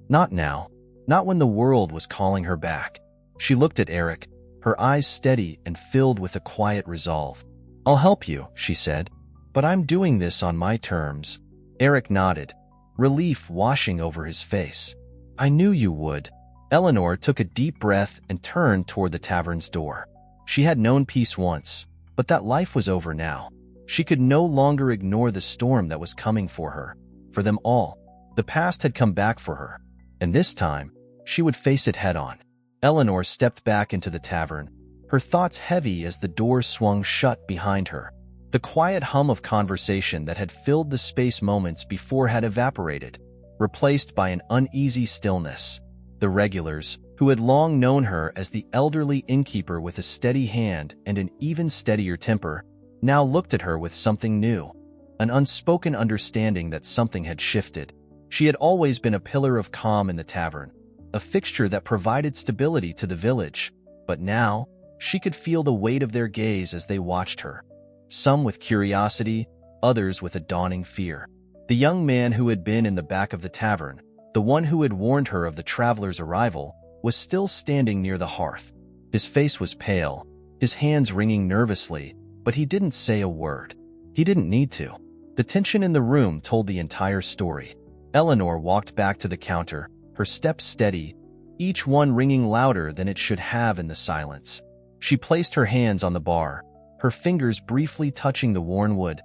Not now. Not when the world was calling her back. She looked at Eric, her eyes steady and filled with a quiet resolve. "I'll help you," she said. "But I'm doing this on my terms." Eric nodded, relief washing over his face. "I knew you would." Eleanor took a deep breath and turned toward the tavern's door. She had known peace once, but that life was over now. She could no longer ignore the storm that was coming for her. For them all, the past had come back for her, and this time, she would face it head-on. Eleanor stepped back into the tavern, her thoughts heavy as the door swung shut behind her. The quiet hum of conversation that had filled the space moments before had evaporated, replaced by an uneasy stillness. The regulars, who had long known her as the elderly innkeeper with a steady hand and an even steadier temper, now looked at her with something new, an unspoken understanding that something had shifted. She had always been a pillar of calm in the tavern, a fixture that provided stability to the village, but now she could feel the weight of their gaze as they watched her, some with curiosity, others with a dawning fear. The young man who had been in the back of the tavern, the one who had warned her of the traveler's arrival, was still standing near the hearth. His face was pale, his hands wringing nervously, but he didn't say a word. He didn't need to. The tension in the room told the entire story. Eleanor walked back to the counter, her steps steady, each one ringing louder than it should have in the silence. She placed her hands on the bar, her fingers briefly touching the worn wood,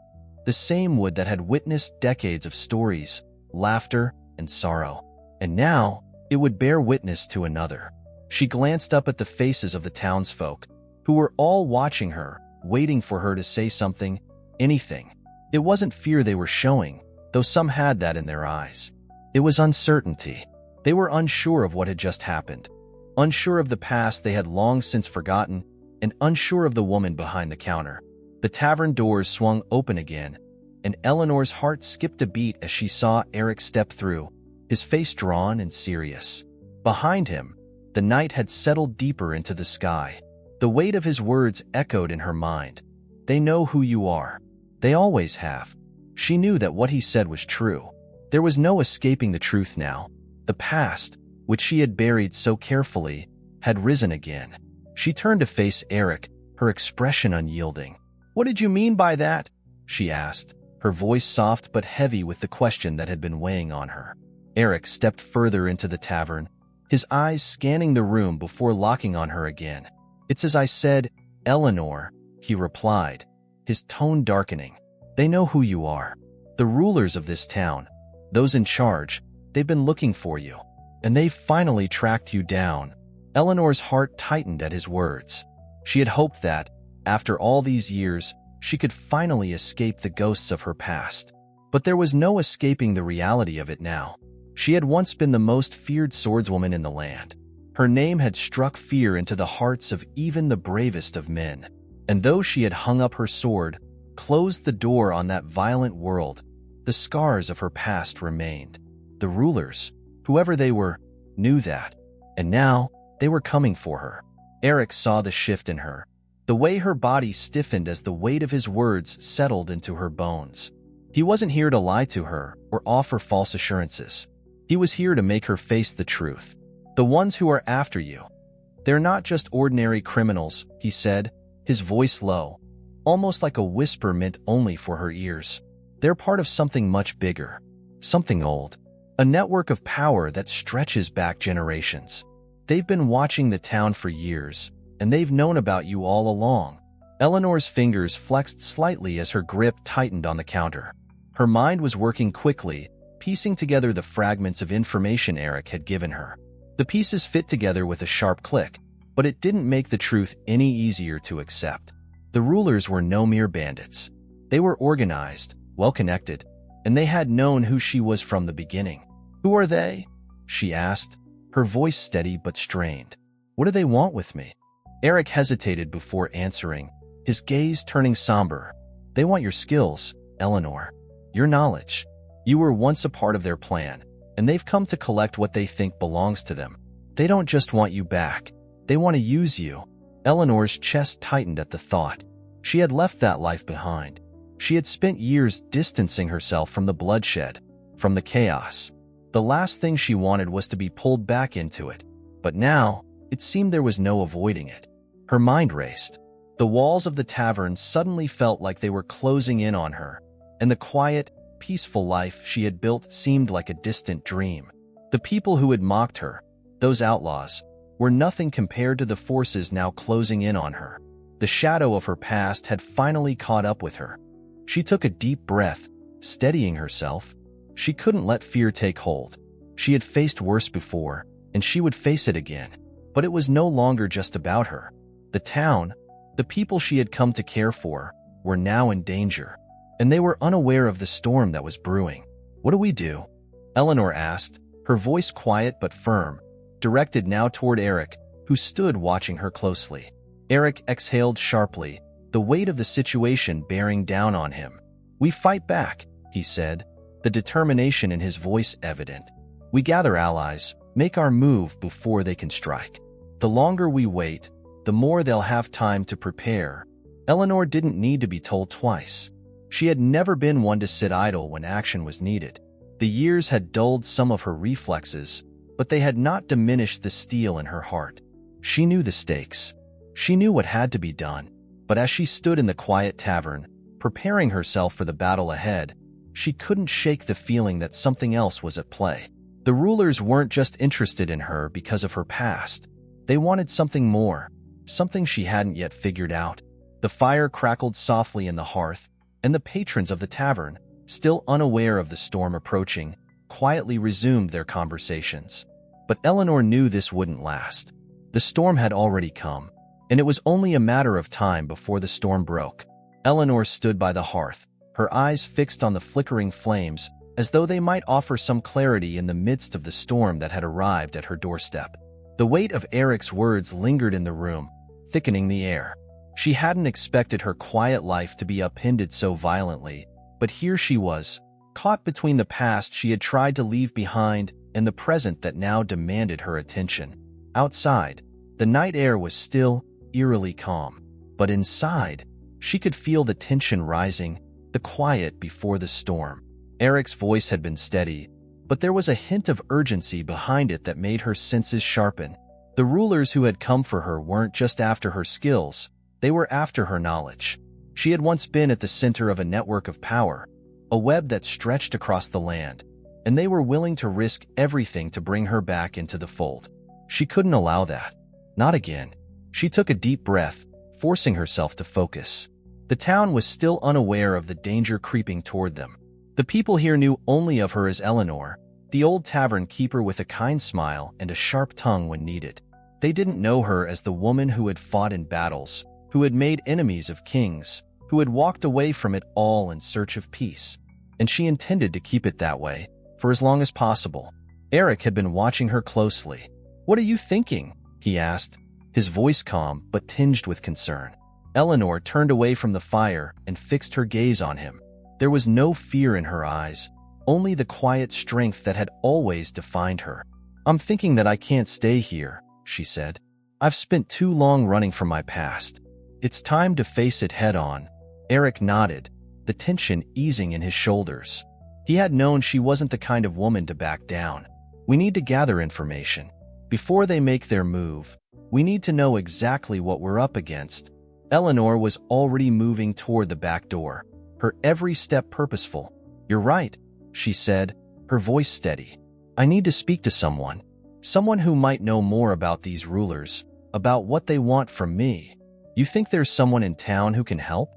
the same wood that had witnessed decades of stories, laughter, and sorrow. And now, it would bear witness to another. She glanced up at the faces of the townsfolk, who were all watching her, waiting for her to say something, anything. It wasn't fear they were showing, though some had that in their eyes. It was uncertainty. They were unsure of what had just happened, unsure of the past they had long since forgotten, and unsure of the woman behind the counter. The tavern doors swung open again, and Eleanor's heart skipped a beat as she saw Eric step through, his face drawn and serious. Behind him, the night had settled deeper into the sky. The weight of his words echoed in her mind. "They know who you are. They always have." She knew that what he said was true. There was no escaping the truth now. The past, which she had buried so carefully, had risen again. She turned to face Eric, her expression unyielding. "What did you mean by that?" she asked, her voice soft but heavy with the question that had been weighing on her. Eric stepped further into the tavern, his eyes scanning the room before locking on her again. "It's as I said, Eleanor," he replied, his tone darkening. "They know who you are. The rulers of this town, those in charge, they've been looking for you, and they've finally tracked you down." Eleanor's heart tightened at his words. She had hoped that, after all these years, she could finally escape the ghosts of her past. But there was no escaping the reality of it now. She had once been the most feared swordswoman in the land. Her name had struck fear into the hearts of even the bravest of men. And though she had hung up her sword, closed the door on that violent world, the scars of her past remained. The rulers, whoever they were, knew that. And now, they were coming for her. Eric saw the shift in her, the way her body stiffened as the weight of his words settled into her bones. He wasn't here to lie to her or offer false assurances. He was here to make her face the truth. "The ones who are after you, they're not just ordinary criminals," he said, his voice low, almost like a whisper meant only for her ears. "They're part of something much bigger, something old, a network of power that stretches back generations. They've been watching the town for years, and they've known about you all along." Eleanor's fingers flexed slightly as her grip tightened on the counter. Her mind was working quickly, piecing together the fragments of information Eric had given her. The pieces fit together with a sharp click, but it didn't make the truth any easier to accept. The rulers were no mere bandits. They were organized, well-connected, and they had known who she was from the beginning. "Who are they?" she asked, her voice steady but strained. "What do they want with me?" Eric hesitated before answering, his gaze turning somber. "They want your skills, Eleanor. Your knowledge. You were once a part of their plan, and they've come to collect what they think belongs to them. They don't just want you back. They want to use you." Eleanor's chest tightened at the thought. She had left that life behind. She had spent years distancing herself from the bloodshed, from the chaos. The last thing she wanted was to be pulled back into it. But now, it seemed there was no avoiding it. Her mind raced. The walls of the tavern suddenly felt like they were closing in on her, and the quiet, peaceful life she had built seemed like a distant dream. The people who had mocked her, those outlaws, were nothing compared to the forces now closing in on her. The shadow of her past had finally caught up with her. She took a deep breath, steadying herself. She couldn't let fear take hold. She had faced worse before, and she would face it again. But it was no longer just about her. The town, the people she had come to care for, were now in danger, and they were unaware of the storm that was brewing. "What do we do?" Eleanor asked, her voice quiet but firm, directed now toward Eric, who stood watching her closely. Eric exhaled sharply, the weight of the situation bearing down on him. "We fight back," he said, the determination in his voice evident. "We gather allies, make our move before they can strike. The longer we wait, the more they'll have time to prepare." Eleanor didn't need to be told twice. She had never been one to sit idle when action was needed. The years had dulled some of her reflexes, but they had not diminished the steel in her heart. She knew the stakes. She knew what had to be done. But as she stood in the quiet tavern, preparing herself for the battle ahead, she couldn't shake the feeling that something else was at play. The rulers weren't just interested in her because of her past. They wanted something more, something she hadn't yet figured out. The fire crackled softly in the hearth, and the patrons of the tavern, still unaware of the storm approaching, quietly resumed their conversations. But Eleanor knew this wouldn't last. The storm had already come, and it was only a matter of time before the storm broke. Eleanor stood by the hearth, her eyes fixed on the flickering flames, as though they might offer some clarity in the midst of the storm that had arrived at her doorstep. The weight of Eric's words lingered in the room, thickening the air. She hadn't expected her quiet life to be upended so violently, but here she was, caught between the past she had tried to leave behind and the present that now demanded her attention. Outside, the night air was still, eerily calm, but inside, she could feel the tension rising, the quiet before the storm. Eric's voice had been steady, but there was a hint of urgency behind it that made her senses sharpen. The rulers who had come for her weren't just after her skills, they were after her knowledge. She had once been at the center of a network of power, a web that stretched across the land, and they were willing to risk everything to bring her back into the fold. She couldn't allow that. Not again. She took a deep breath, forcing herself to focus. The town was still unaware of the danger creeping toward them. The people here knew only of her as Eleanor, the old tavern keeper with a kind smile and a sharp tongue when needed. They didn't know her as the woman who had fought in battles, who had made enemies of kings, who had walked away from it all in search of peace. And she intended to keep it that way, for as long as possible. Eric had been watching her closely. "What are you thinking?" he asked, his voice calm but tinged with concern. Eleanor turned away from the fire and fixed her gaze on him. There was no fear in her eyes, only the quiet strength that had always defined her. "I'm thinking that I can't stay here," she said. "I've spent too long running from my past. It's time to face it head-on." Eric nodded, the tension easing in his shoulders. He had known she wasn't the kind of woman to back down. "We need to gather information. Before they make their move, we need to know exactly what we're up against." Eleanor was already moving toward the back door, her every step purposeful. "You're right," she said, her voice steady. "I need to speak to someone. Someone who might know more about these rulers, about what they want from me." "You think there's someone in town who can help?"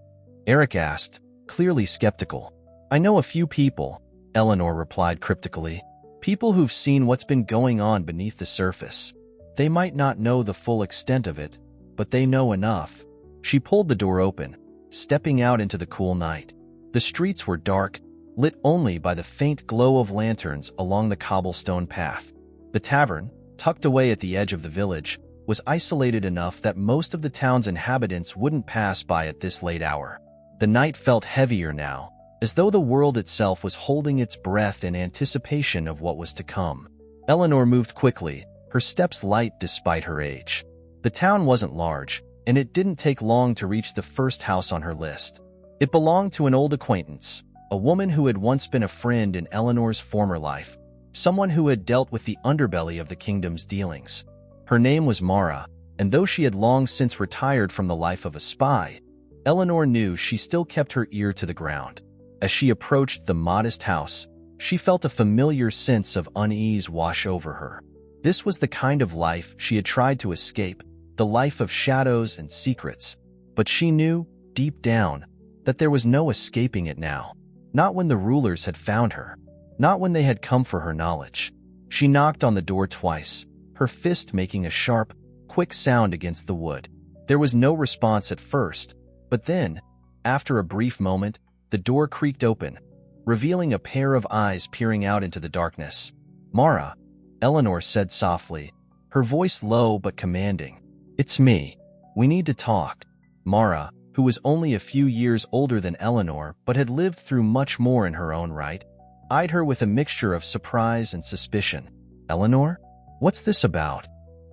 Eric asked, clearly skeptical. "I know a few people," Eleanor replied cryptically. "People who've seen what's been going on beneath the surface. They might not know the full extent of it, but they know enough." She pulled the door open, stepping out into the cool night. The streets were dark, lit only by the faint glow of lanterns along the cobblestone path. The tavern, tucked away at the edge of the village, was isolated enough that most of the town's inhabitants wouldn't pass by at this late hour. The night felt heavier now, as though the world itself was holding its breath in anticipation of what was to come. Eleanor moved quickly, her steps light despite her age. The town wasn't large, and it didn't take long to reach the first house on her list. It belonged to an old acquaintance, a woman who had once been a friend in Eleanor's former life, someone who had dealt with the underbelly of the kingdom's dealings. Her name was Mara, and though she had long since retired from the life of a spy, Eleanor knew she still kept her ear to the ground. As she approached the modest house, she felt a familiar sense of unease wash over her. This was the kind of life she had tried to escape, the life of shadows and secrets. But she knew, deep down, that there was no escaping it now. Not when the rulers had found her. Not when they had come for her knowledge. She knocked on the door twice, her fist making a sharp, quick sound against the wood. There was no response at first, but then, After a brief moment, the door creaked open, revealing a pair of eyes peering out into the darkness. "Mara," Eleanor said softly, her voice low but commanding. "It's me. We need to talk." Mara, who was only a few years older than Eleanor but had lived through much more in her own right, eyed her with a mixture of surprise and suspicion. "Eleanor? What's this about?"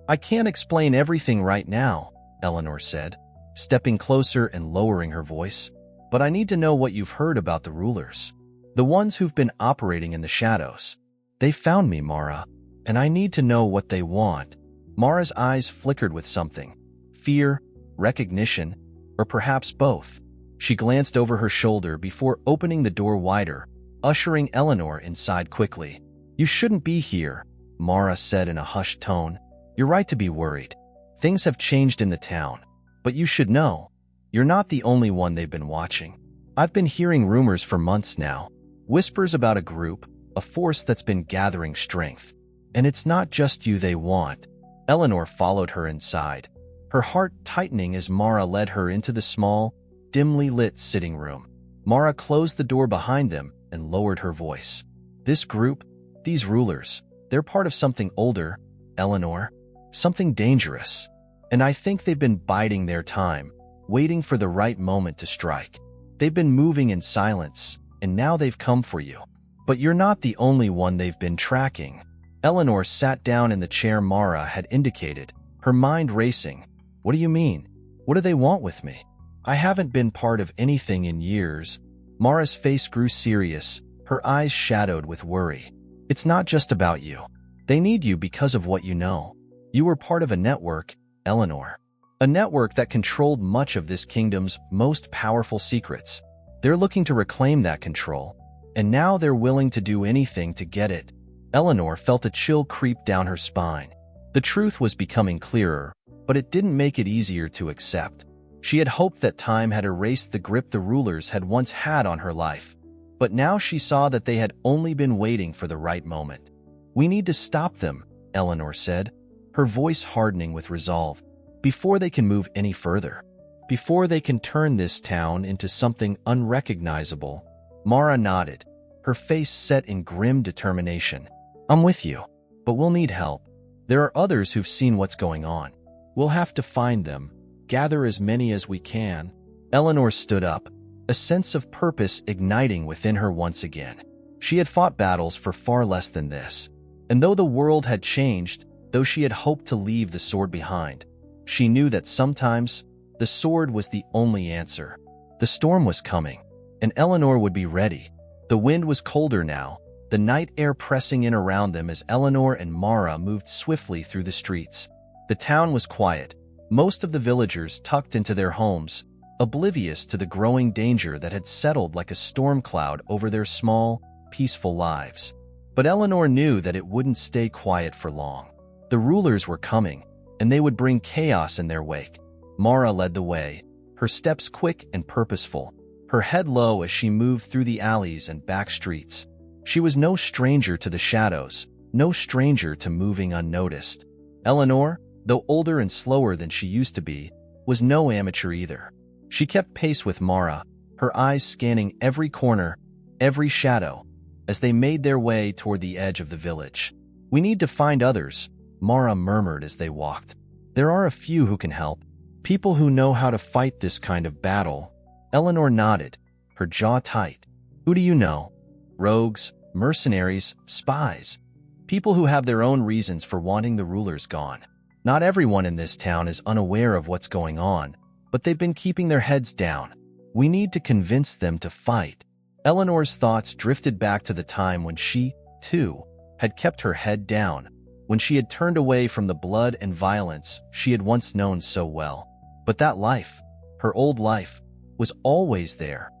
"I can't explain everything right now," Eleanor said, stepping closer and lowering her voice. "But I need to know what you've heard about the rulers. The ones who've been operating in the shadows. They found me, Mara, and I need to know what they want." Mara's eyes flickered with something. Fear, recognition, or perhaps both. She glanced over her shoulder before opening the door wider, ushering Eleanor inside quickly. "You shouldn't be here," Mara said in a hushed tone. "You're right to be worried. Things have changed in the town. But you should know, you're not the only one they've been watching. I've been hearing rumors for months now. Whispers about a group, a force that's been gathering strength. And it's not just you they want." Eleanor followed her inside, her heart tightening as Mara led her into the small, dimly lit sitting room. Mara closed the door behind them and lowered her voice. "This group, these rulers, they're part of something older, Eleanor. Something dangerous. And I think they've been biding their time, waiting for the right moment to strike. They've been moving in silence, and now they've come for you. But you're not the only one they've been tracking." Eleanor sat down in the chair Mara had indicated, her mind racing. "What do you mean? What do they want with me? I haven't been part of anything in years." Mara's face grew serious, her eyes shadowed with worry. "It's not just about you. They need you because of what you know. You were part of a network, Eleanor. A network that controlled much of this kingdom's most powerful secrets. They're looking to reclaim that control, and now they're willing to do anything to get it." Eleanor felt a chill creep down her spine. The truth was becoming clearer, but it didn't make it easier to accept. She had hoped that time had erased the grip the rulers had once had on her life, but now she saw that they had only been waiting for the right moment. "We need to stop them," Eleanor said, her voice hardening with resolve, "before they can move any further. Before they can turn this town into something unrecognizable." Mara nodded, her face set in grim determination. "I'm with you, but we'll need help. There are others who've seen what's going on. We'll have to find them, gather as many as we can." Eleanor stood up, a sense of purpose igniting within her once again. She had fought battles for far less than this, and though the world had changed, though she had hoped to leave the sword behind, she knew that sometimes the sword was the only answer. The storm was coming, and Eleanor would be ready. The wind was colder now, the night air pressing in around them as Eleanor and Mara moved swiftly through the streets. The town was quiet, most of the villagers tucked into their homes, oblivious to the growing danger that had settled like a storm cloud over their small, peaceful lives. But Eleanor knew that it wouldn't stay quiet for long. The rulers were coming, and they would bring chaos in their wake. Mara led the way, her steps quick and purposeful, her head low as she moved through the alleys and back streets. She was no stranger to the shadows, no stranger to moving unnoticed. Eleanor, though older and slower than she used to be, was no amateur either. She kept pace with Mara, her eyes scanning every corner, every shadow, as they made their way toward the edge of the village. "We need to find others," Mara murmured as they walked. "There are a few who can help, people who know how to fight this kind of battle." Eleanor nodded, her jaw tight. "Who do you know? Rogues, mercenaries, spies. People who have their own reasons for wanting the rulers gone. Not everyone in this town is unaware of what's going on, but they've been keeping their heads down. We need to convince them to fight." Eleanor's thoughts drifted back to the time when she, too, had kept her head down, when she had turned away from the blood and violence she had once known so well. But that life, her old life, was always there,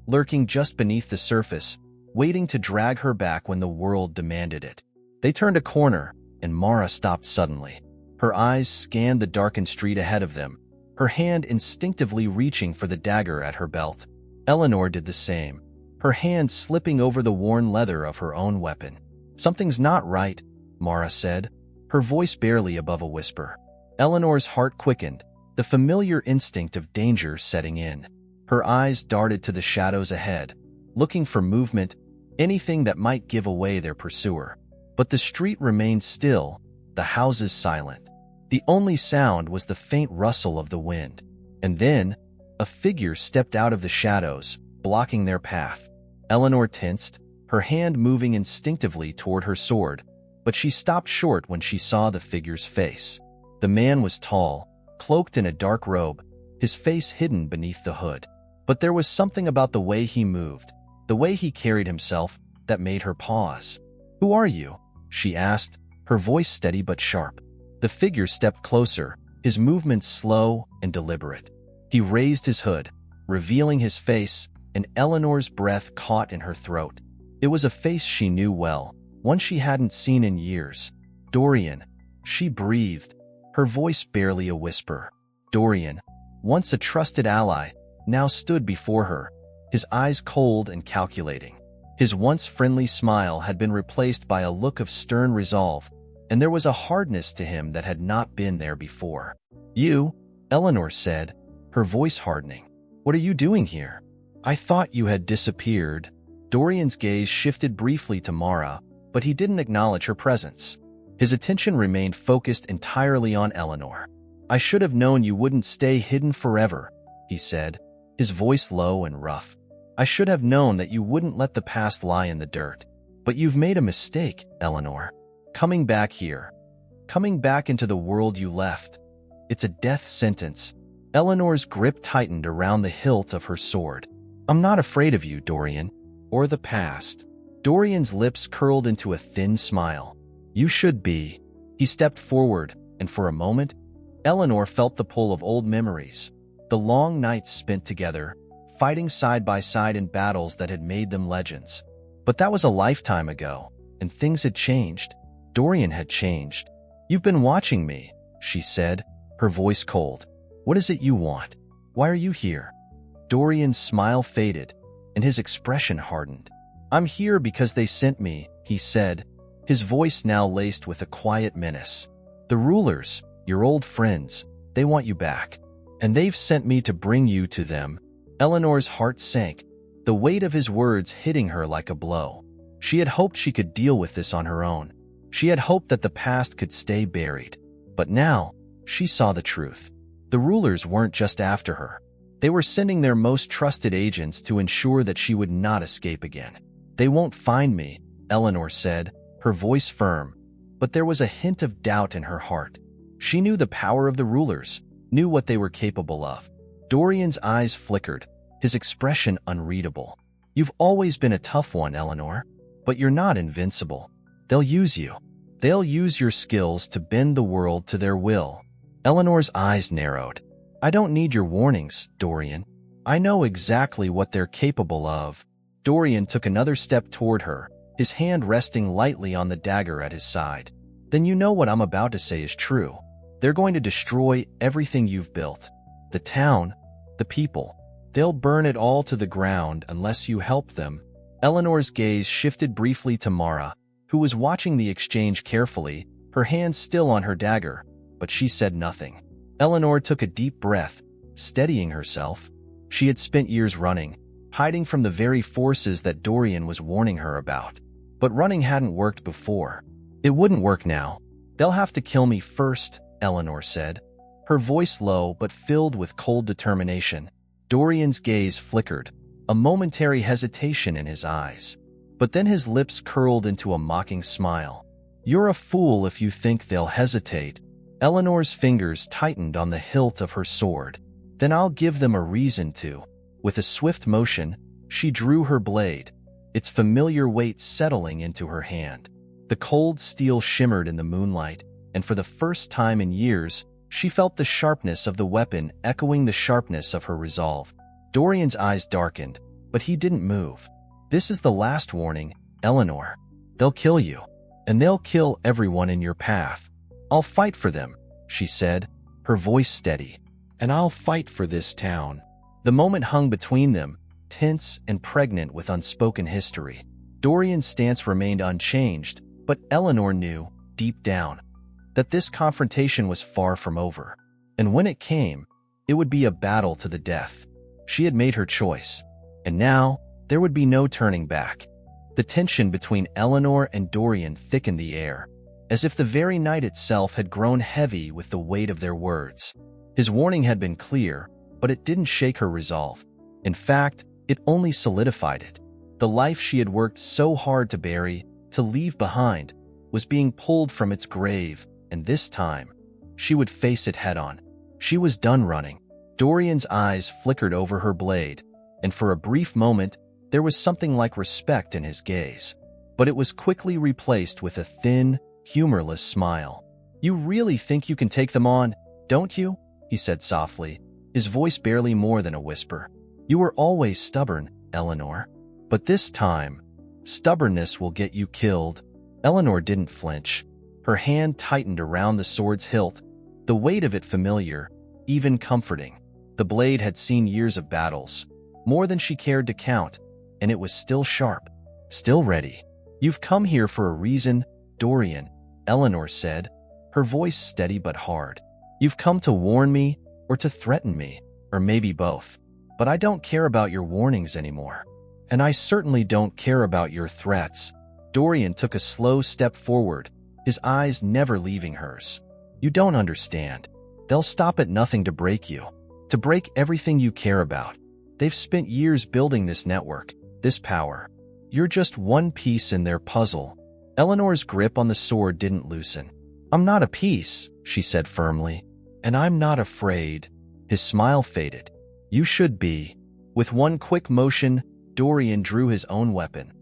lurking just beneath the surface, waiting to drag her back when the world demanded it. They turned a corner, and Mara stopped suddenly. Her eyes scanned the darkened street ahead of them, her hand instinctively reaching for the dagger at her belt. Eleanor did the same, her hand slipping over the worn leather of her own weapon. "Something's not right," Mara said, her voice barely above a whisper. Eleanor's heart quickened, the familiar instinct of danger setting in. Her eyes darted to the shadows ahead, looking for movement, anything that might give away their pursuer. But the street remained still, the houses silent. The only sound was the faint rustle of the wind. And then, a figure stepped out of the shadows, blocking their path. Eleanor tensed, her hand moving instinctively toward her sword, but she stopped short when she saw the figure's face. The man was tall, cloaked in a dark robe, his face hidden beneath the hood. But there was something about the way he moved, the way he carried himself, that made her pause. "Who are you?" she asked, her voice steady but sharp. The figure stepped closer, his movements slow and deliberate. He raised his hood, revealing his face, and Eleanor's breath caught in her throat. It was a face she knew well, one she hadn't seen in years. "Dorian," she breathed, her voice barely a whisper. Dorian, once a trusted ally, now stood before her, his eyes cold and calculating. His once friendly smile had been replaced by a look of stern resolve, and there was a hardness to him that had not been there before. "You," Eleanor said, her voice hardening. "What are you doing here? I thought you had disappeared." Dorian's gaze shifted briefly to Mara, but he didn't acknowledge her presence. His attention remained focused entirely on Eleanor. "I should have known you wouldn't stay hidden forever," he said, his voice low and rough. "I should have known that you wouldn't let the past lie in the dirt. But you've made a mistake, Eleanor. Coming back here. Coming back into the world you left. It's a death sentence." Eleanor's grip tightened around the hilt of her sword. "I'm not afraid of you, Dorian, or the past." Dorian's lips curled into a thin smile. "You should be." He stepped forward, and for a moment, Eleanor felt the pull of old memories. The long nights spent together, fighting side by side in battles that had made them legends. But that was a lifetime ago, and things had changed. Dorian had changed. "You've been watching me," she said, her voice cold. "What is it you want? Why are you here?" Dorian's smile faded, and his expression hardened. "I'm here because they sent me," he said, his voice now laced with a quiet menace. "The rulers, your old friends, they want you back. And they've sent me to bring you to them." Eleanor's heart sank, the weight of his words hitting her like a blow. She had hoped she could deal with this on her own. She had hoped that the past could stay buried. But now, she saw the truth. The rulers weren't just after her. They were sending their most trusted agents to ensure that she would not escape again. "They won't find me," Eleanor said, her voice firm, but there was a hint of doubt in her heart. She knew the power of the rulers, knew what they were capable of. Dorian's eyes flickered, his expression unreadable. "You've always been a tough one, Eleanor, but you're not invincible. They'll use you. They'll use your skills to bend the world to their will." Eleanor's eyes narrowed. "I don't need your warnings, Dorian. I know exactly what they're capable of." Dorian took another step toward her, his hand resting lightly on the dagger at his side. "Then you know what I'm about to say is true. They're going to destroy everything you've built. The town, the people. They'll burn it all to the ground unless you help them." Eleanor's gaze shifted briefly to Mara, who was watching the exchange carefully, her hand still on her dagger, but she said nothing. Eleanor took a deep breath, steadying herself. She had spent years running, hiding from the very forces that Dorian was warning her about. But running hadn't worked before. "It wouldn't work now. They'll have to kill me first," Eleanor said, her voice low but filled with cold determination. Dorian's gaze flickered, a momentary hesitation in his eyes. But then his lips curled into a mocking smile. "You're a fool if you think they'll hesitate." Eleanor's fingers tightened on the hilt of her sword. "Then I'll give them a reason to." With a swift motion, she drew her blade, its familiar weight settling into her hand. The cold steel shimmered in the moonlight, and for the first time in years, she felt the sharpness of the weapon echoing the sharpness of her resolve. Dorian's eyes darkened, but he didn't move. "This is the last warning, Eleanor. They'll kill you, and they'll kill everyone in your path. I'll fight for them," she said, her voice steady. "And I'll fight for this town." The moment hung between them, tense and pregnant with unspoken history. Dorian's stance remained unchanged, but Eleanor knew, deep down, that this confrontation was far from over. And when it came, it would be a battle to the death. She had made her choice, and now there would be no turning back. The tension between Eleanor and Dorian thickened the air, as if the very night itself had grown heavy with the weight of their words. His warning had been clear, but it didn't shake her resolve. In fact, it only solidified it. The life she had worked so hard to bury, to leave behind, was being pulled from its grave, and this time, she would face it head-on. She was done running. Dorian's eyes flickered over her blade, and for a brief moment, there was something like respect in his gaze. But it was quickly replaced with a thin, humorless smile. "You really think you can take them on, don't you?" he said softly, his voice barely more than a whisper. "You were always stubborn, Eleanor. But this time, stubbornness will get you killed." Eleanor didn't flinch. Her hand tightened around the sword's hilt, the weight of it familiar, even comforting. The blade had seen years of battles, more than she cared to count, and it was still sharp, still ready. "You've come here for a reason, Dorian," Eleanor said, her voice steady but hard. "You've come to warn me, or to threaten me, or maybe both. But I don't care about your warnings anymore. And I certainly don't care about your threats." Dorian took a slow step forward, his eyes never leaving hers. "You don't understand. They'll stop at nothing to break you, to break everything you care about. They've spent years building this network, this power. You're just one piece in their puzzle." Eleanor's grip on the sword didn't loosen. "I'm not a piece," she said firmly. "And I'm not afraid." His smile faded. "You should be." With one quick motion, Dorian drew his own weapon,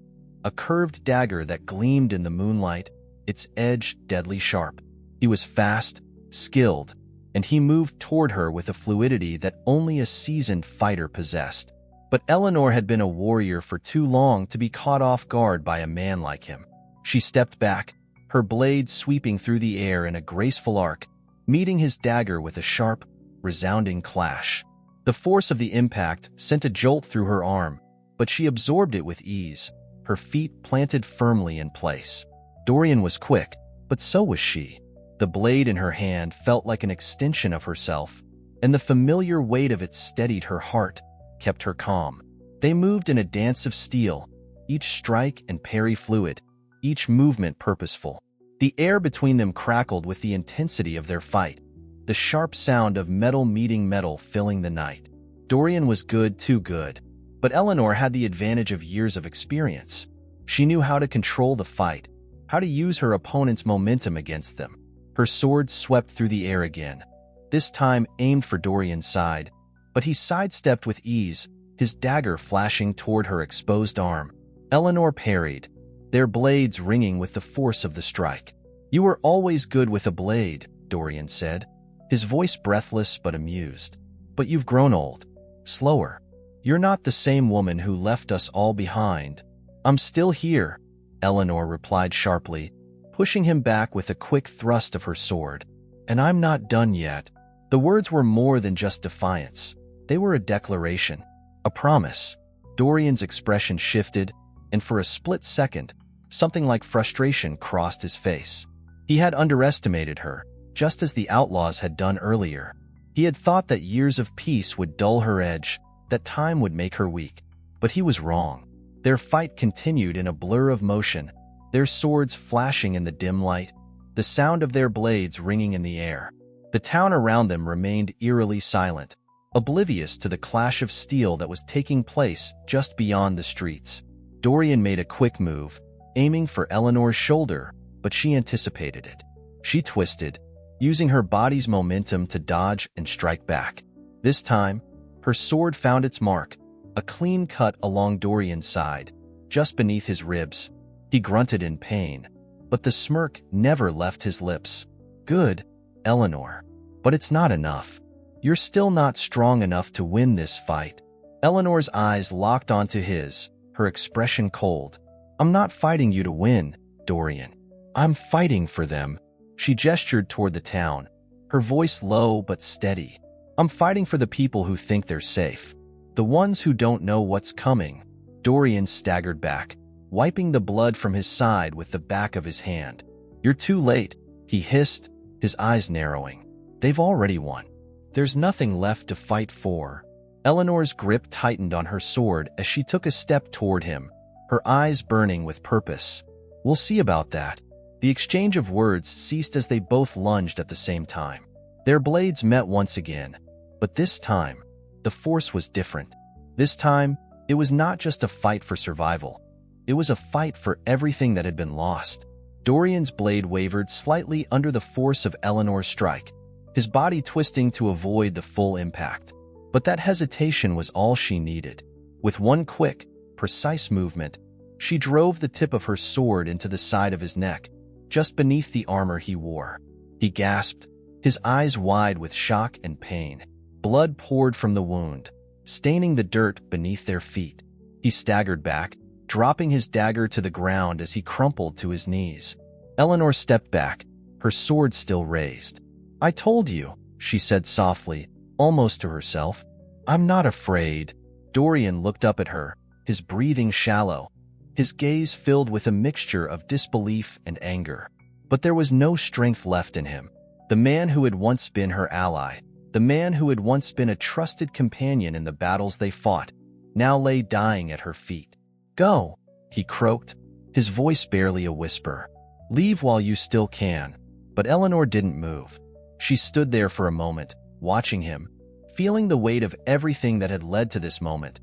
a curved dagger that gleamed in the moonlight, its edge deadly sharp. He was fast, skilled, and he moved toward her with a fluidity that only a seasoned fighter possessed. But Eleanor had been a warrior for too long to be caught off guard by a man like him. She stepped back, her blade sweeping through the air in a graceful arc, meeting his dagger with a sharp, resounding clash. The force of the impact sent a jolt through her arm, but she absorbed it with ease, her feet planted firmly in place. Dorian was quick, but so was she. The blade in her hand felt like an extension of herself, and the familiar weight of it steadied her heart, kept her calm. They moved in a dance of steel, each strike and parry fluid, each movement purposeful. The air between them crackled with the intensity of their fight, the sharp sound of metal meeting metal filling the night. Dorian was good, too good, but Eleanor had the advantage of years of experience. She knew how to control the fight, how to use her opponent's momentum against them. Her sword swept through the air again, this time aimed for Dorian's side, but he sidestepped with ease, his dagger flashing toward her exposed arm. Eleanor parried, their blades ringing with the force of the strike. "You were always good with a blade," Dorian said, his voice breathless but amused. "But you've grown old, slower. You're not the same woman who left us all behind." "I'm still here," Eleanor replied sharply, pushing him back with a quick thrust of her sword. "And I'm not done yet." The words were more than just defiance. They were a declaration, a promise. Dorian's expression shifted, and for a split second, something like frustration crossed his face. He had underestimated her, just as the Outlaws had done earlier. He had thought that years of peace would dull her edge, that time would make her weak. But he was wrong. Their fight continued in a blur of motion, their swords flashing in the dim light, the sound of their blades ringing in the air. The town around them remained eerily silent, oblivious to the clash of steel that was taking place just beyond the streets. Dorian made a quick move, aiming for Eleanor's shoulder, but she anticipated it. She twisted, using her body's momentum to dodge and strike back. This time, her sword found its mark, a clean cut along Dorian's side, just beneath his ribs. He grunted in pain, but the smirk never left his lips. "Good, Eleanor. But it's not enough. You're still not strong enough to win this fight." Eleanor's eyes locked onto his, her expression cold. "I'm not fighting you to win, Dorian. I'm fighting for them." She gestured toward the town, her voice low but steady. "I'm fighting for the people who think they're safe, the ones who don't know what's coming." Dorian staggered back, wiping the blood from his side with the back of his hand. "You're too late," he hissed, his eyes narrowing. "They've already won. There's nothing left to fight for." Eleanor's grip tightened on her sword as she took a step toward him, her eyes burning with purpose. "We'll see about that." The exchange of words ceased as they both lunged at the same time. Their blades met once again, but this time, the force was different. This time, it was not just a fight for survival. It was a fight for everything that had been lost. Dorian's blade wavered slightly under the force of Eleanor's strike, his body twisting to avoid the full impact. But that hesitation was all she needed. With one quick, precise movement, she drove the tip of her sword into the side of his neck, just beneath the armor he wore. He gasped, his eyes wide with shock and pain. Blood poured from the wound, staining the dirt beneath their feet. He staggered back, dropping his dagger to the ground as he crumpled to his knees. Eleanor stepped back, her sword still raised. "I told you," she said softly, almost to herself. "I'm not afraid." Dorian looked up at her, his breathing shallow, his gaze filled with a mixture of disbelief and anger. But there was no strength left in him. The man who had once been her ally, the man who had once been a trusted companion in the battles they fought, now lay dying at her feet. "Go," he croaked, his voice barely a whisper. "Leave while you still can." But Eleanor didn't move. She stood there for a moment, watching him, feeling the weight of everything that had led to this moment.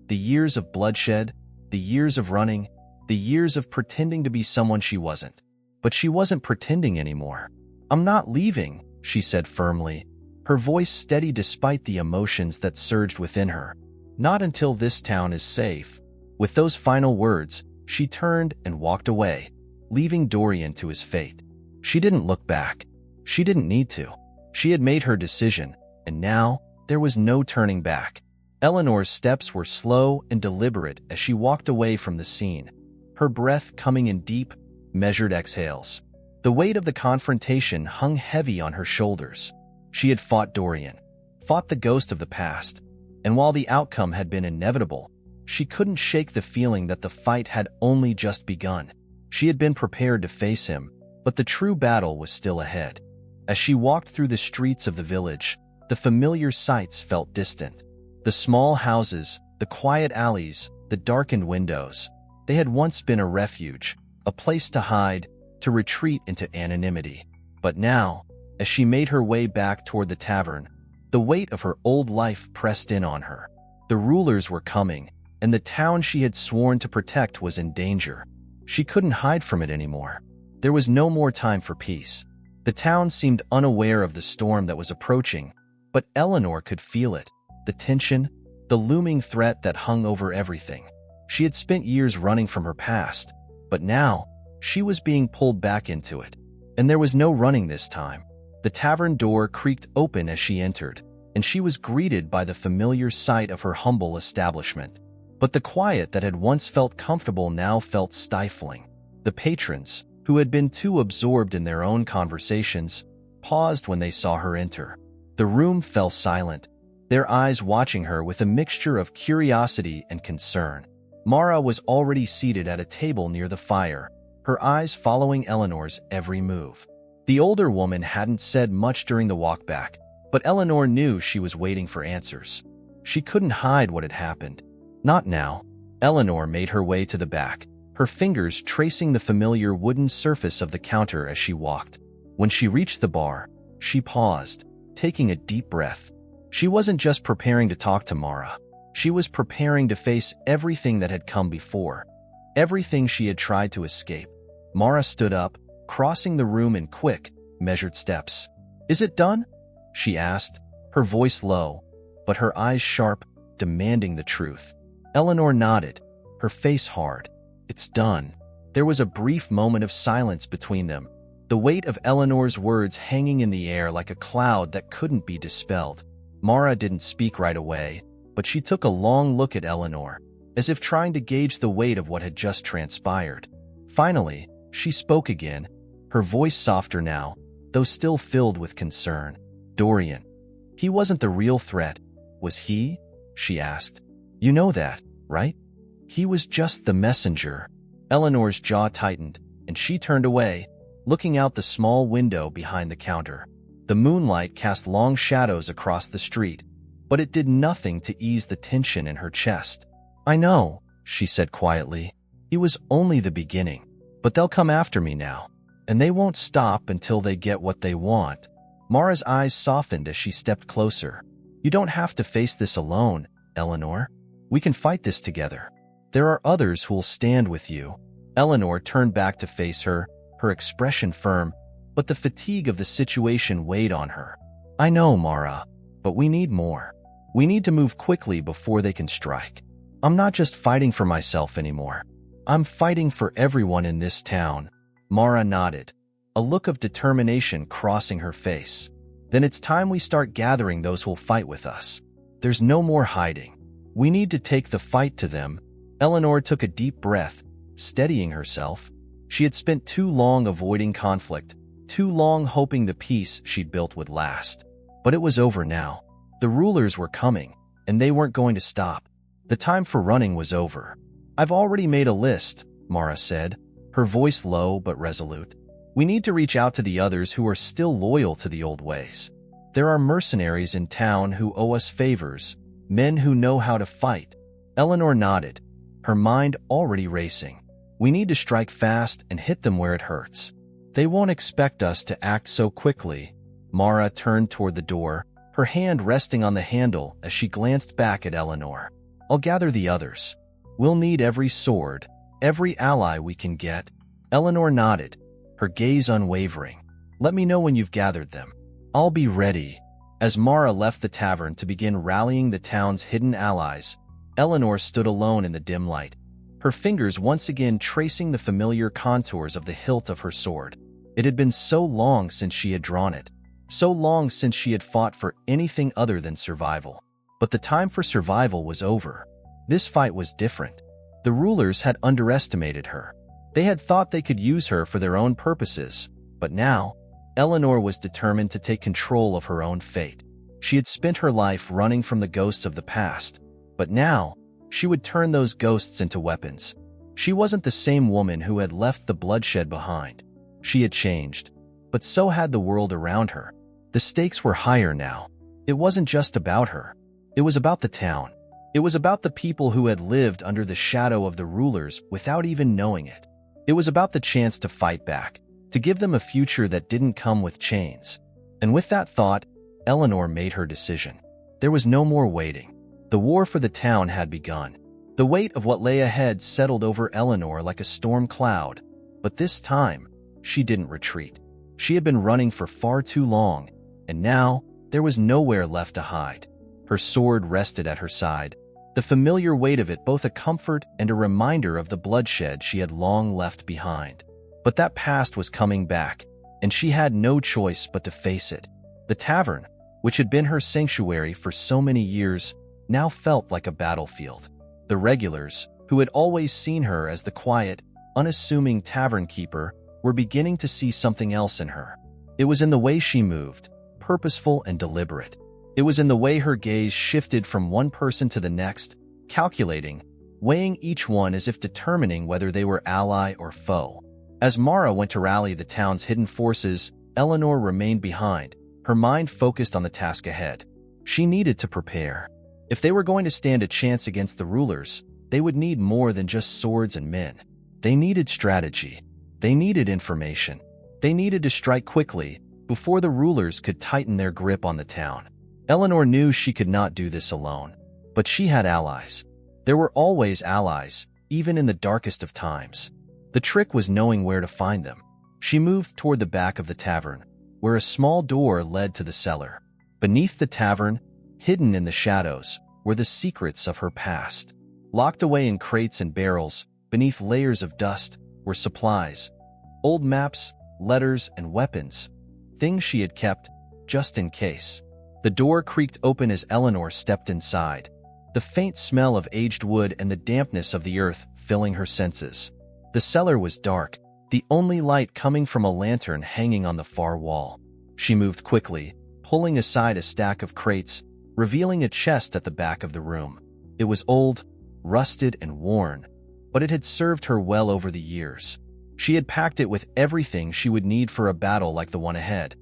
The years of bloodshed, the years of running, the years of pretending to be someone she wasn't. But she wasn't pretending anymore. "I'm not leaving," she said firmly, her voice steady despite the emotions that surged within her. "Not until this town is safe." With those final words, she turned and walked away, leaving Dorian to his fate. She didn't look back. She didn't need to. She had made her decision, and now there was no turning back. Eleanor's steps were slow and deliberate as she walked away from the scene, her breath coming in deep, measured exhales. The weight of the confrontation hung heavy on her shoulders. She had fought Dorian, fought the ghost of the past, and while the outcome had been inevitable, she couldn't shake the feeling that the fight had only just begun. She had been prepared to face him, but the true battle was still ahead. As she walked through the streets of the village, the familiar sights felt distant. The small houses, the quiet alleys, the darkened windows. They had once been a refuge, a place to hide, to retreat into anonymity. But now, as she made her way back toward the tavern, the weight of her old life pressed in on her. The rulers were coming, and the town she had sworn to protect was in danger. She couldn't hide from it anymore. There was no more time for peace. The town seemed unaware of the storm that was approaching, but Eleanor could feel it, the tension, the looming threat that hung over everything. She had spent years running from her past, but now she was being pulled back into it. And there was no running this time. The tavern door creaked open as she entered, and she was greeted by the familiar sight of her humble establishment. But the quiet that had once felt comfortable now felt stifling. The patrons, who had been too absorbed in their own conversations, paused when they saw her enter. The room fell silent, their eyes watching her with a mixture of curiosity and concern. Mara was already seated at a table near the fire, her eyes following Eleanor's every move. The older woman hadn't said much during the walk back, but Eleanor knew she was waiting for answers. She couldn't hide what had happened. Not now. Eleanor made her way to the back, her fingers tracing the familiar wooden surface of the counter as she walked. When she reached the bar, she paused, taking a deep breath. She wasn't just preparing to talk to Mara. She was preparing to face everything that had come before, everything she had tried to escape. Mara stood up, crossing the room in quick, measured steps. "Is it done?" she asked, her voice low, but her eyes sharp, demanding the truth. Eleanor nodded, her face hard. "It's done." There was a brief moment of silence between them, the weight of Eleanor's words hanging in the air like a cloud that couldn't be dispelled. Mara didn't speak right away, but she took a long look at Eleanor, as if trying to gauge the weight of what had just transpired. Finally, she spoke again, her voice softer now, though still filled with concern. "Dorian. He wasn't the real threat, was he?" she asked. "You know that, right? He was just the messenger." Eleanor's jaw tightened, and she turned away, looking out the small window behind the counter. The moonlight cast long shadows across the street, but it did nothing to ease the tension in her chest. "I know," she said quietly. "It was only the beginning, but they'll come after me now, and they won't stop until they get what they want." Mara's eyes softened as she stepped closer. "You don't have to face this alone, Eleanor. We can fight this together. There are others who'll stand with you." Eleanor turned back to face her, her expression firm, but the fatigue of the situation weighed on her. "I know, Mara, but we need more. We need to move quickly before they can strike. I'm not just fighting for myself anymore. I'm fighting for everyone in this town." Mara nodded, a look of determination crossing her face. "Then it's time we start gathering those who'll fight with us. There's no more hiding. We need to take the fight to them." Eleanor took a deep breath, steadying herself. She had spent too long avoiding conflict, too long hoping the peace she'd built would last. But it was over now. The rulers were coming, and they weren't going to stop. The time for running was over. "I've already made a list," Mara said, her voice low but resolute. "We need to reach out to the others who are still loyal to the old ways. There are mercenaries in town who owe us favors, men who know how to fight." Eleanor nodded, her mind already racing. "We need to strike fast and hit them where it hurts. They won't expect us to act so quickly." Mara turned toward the door, her hand resting on the handle as she glanced back at Eleanor. "I'll gather the others. We'll need every sword, every ally we can get." Eleanor nodded, her gaze unwavering. "Let me know when you've gathered them. I'll be ready." As Mara left the tavern to begin rallying the town's hidden allies, Eleanor stood alone in the dim light, her fingers once again tracing the familiar contours of the hilt of her sword. It had been so long since she had drawn it, so long since she had fought for anything other than survival. But the time for survival was over. This fight was different. The rulers had underestimated her. They had thought they could use her for their own purposes, but now, Eleanor was determined to take control of her own fate. She had spent her life running from the ghosts of the past, but now, she would turn those ghosts into weapons. She wasn't the same woman who had left the bloodshed behind. She had changed, but so had the world around her. The stakes were higher now. It wasn't just about her. It was about the town. It was about the people who had lived under the shadow of the rulers without even knowing it. It was about the chance to fight back, to give them a future that didn't come with chains. And with that thought, Eleanor made her decision. There was no more waiting. The war for the town had begun. The weight of what lay ahead settled over Eleanor like a storm cloud. But this time, she didn't retreat. She had been running for far too long, and now there was nowhere left to hide. Her sword rested at her side, the familiar weight of it both a comfort and a reminder of the bloodshed she had long left behind. But that past was coming back, and she had no choice but to face it. The tavern, which had been her sanctuary for so many years, now felt like a battlefield. The regulars, who had always seen her as the quiet, unassuming tavern keeper, were beginning to see something else in her. It was in the way she moved, purposeful and deliberate. It was in the way her gaze shifted from one person to the next, calculating, weighing each one as if determining whether they were ally or foe. As Mara went to rally the town's hidden forces, Eleanor remained behind, her mind focused on the task ahead. She needed to prepare. If they were going to stand a chance against the rulers, they would need more than just swords and men. They needed strategy. They needed information. They needed to strike quickly, before the rulers could tighten their grip on the town. Eleanor knew she could not do this alone, but she had allies. There were always allies, even in the darkest of times. The trick was knowing where to find them. She moved toward the back of the tavern, where a small door led to the cellar. Beneath the tavern, hidden in the shadows, were the secrets of her past. Locked away in crates and barrels, beneath layers of dust, were supplies. Old maps, letters, and weapons. Things she had kept, just in case. The door creaked open as Eleanor stepped inside, the faint smell of aged wood and the dampness of the earth filling her senses. The cellar was dark, the only light coming from a lantern hanging on the far wall. She moved quickly, pulling aside a stack of crates, revealing a chest at the back of the room. It was old, rusted, and worn, but it had served her well over the years. She had packed it with everything she would need for a battle like the one ahead.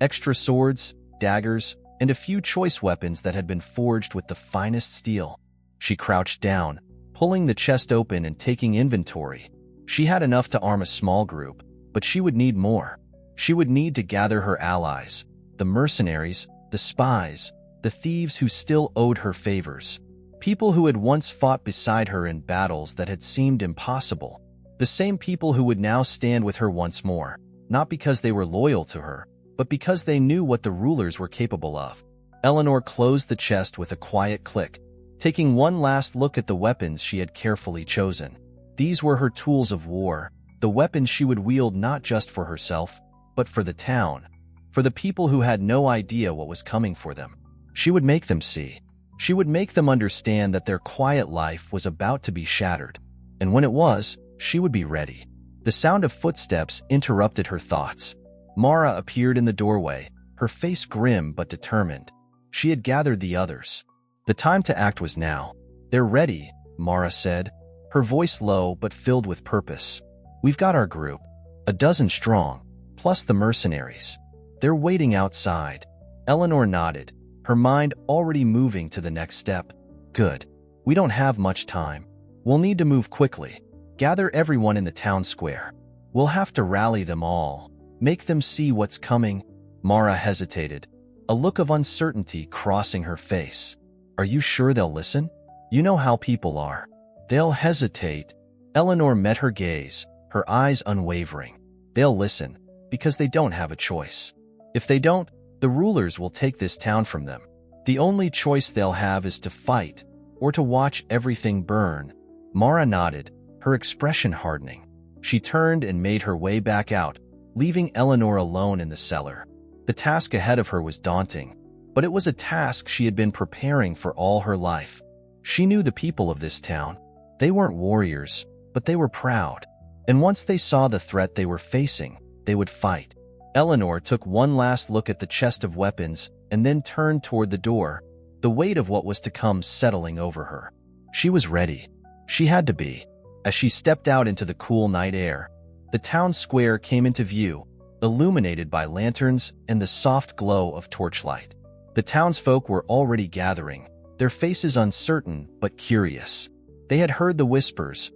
Extra swords, daggers, and a few choice weapons that had been forged with the finest steel. She crouched down, pulling the chest open and taking inventory. She had enough to arm a small group, but she would need more. She would need to gather her allies, the mercenaries, the spies, the thieves who still owed her favors, people who had once fought beside her in battles that had seemed impossible, the same people who would now stand with her once more, not because they were loyal to her, but because they knew what the rulers were capable of. Eleanor closed the chest with a quiet click, taking one last look at the weapons she had carefully chosen. These were her tools of war, the weapons she would wield not just for herself, but for the town, for the people who had no idea what was coming for them. She would make them see. She would make them understand that their quiet life was about to be shattered. And when it was, she would be ready. The sound of footsteps interrupted her thoughts. Mara appeared in the doorway, her face grim but determined. She had gathered the others. The time to act was now. "They're ready," Mara said, her voice low but filled with purpose. "We've got our group, 12 strong, plus the mercenaries. They're waiting outside." Eleanor nodded, her mind already moving to the next step. "Good. We don't have much time. We'll need to move quickly. Gather everyone in the town square. We'll have to rally them all. Make them see what's coming." Mara hesitated, a look of uncertainty crossing her face. "Are you sure they'll listen? You know how people are. They'll hesitate." Eleanor met her gaze, her eyes unwavering. "They'll listen, because they don't have a choice. If they don't, the rulers will take this town from them. The only choice they'll have is to fight, or to watch everything burn." Mara nodded, her expression hardening. She turned and made her way back out, leaving Eleanor alone in the cellar. The task ahead of her was daunting, but it was a task she had been preparing for all her life. She knew the people of this town. They weren't warriors, but they were proud. And once they saw the threat they were facing, they would fight. Eleanor took one last look at the chest of weapons and then turned toward the door, the weight of what was to come settling over her. She was ready. She had to be. As she stepped out into the cool night air, the town square came into view, illuminated by lanterns and the soft glow of torchlight. The townsfolk were already gathering, their faces uncertain but curious. They had heard the whispers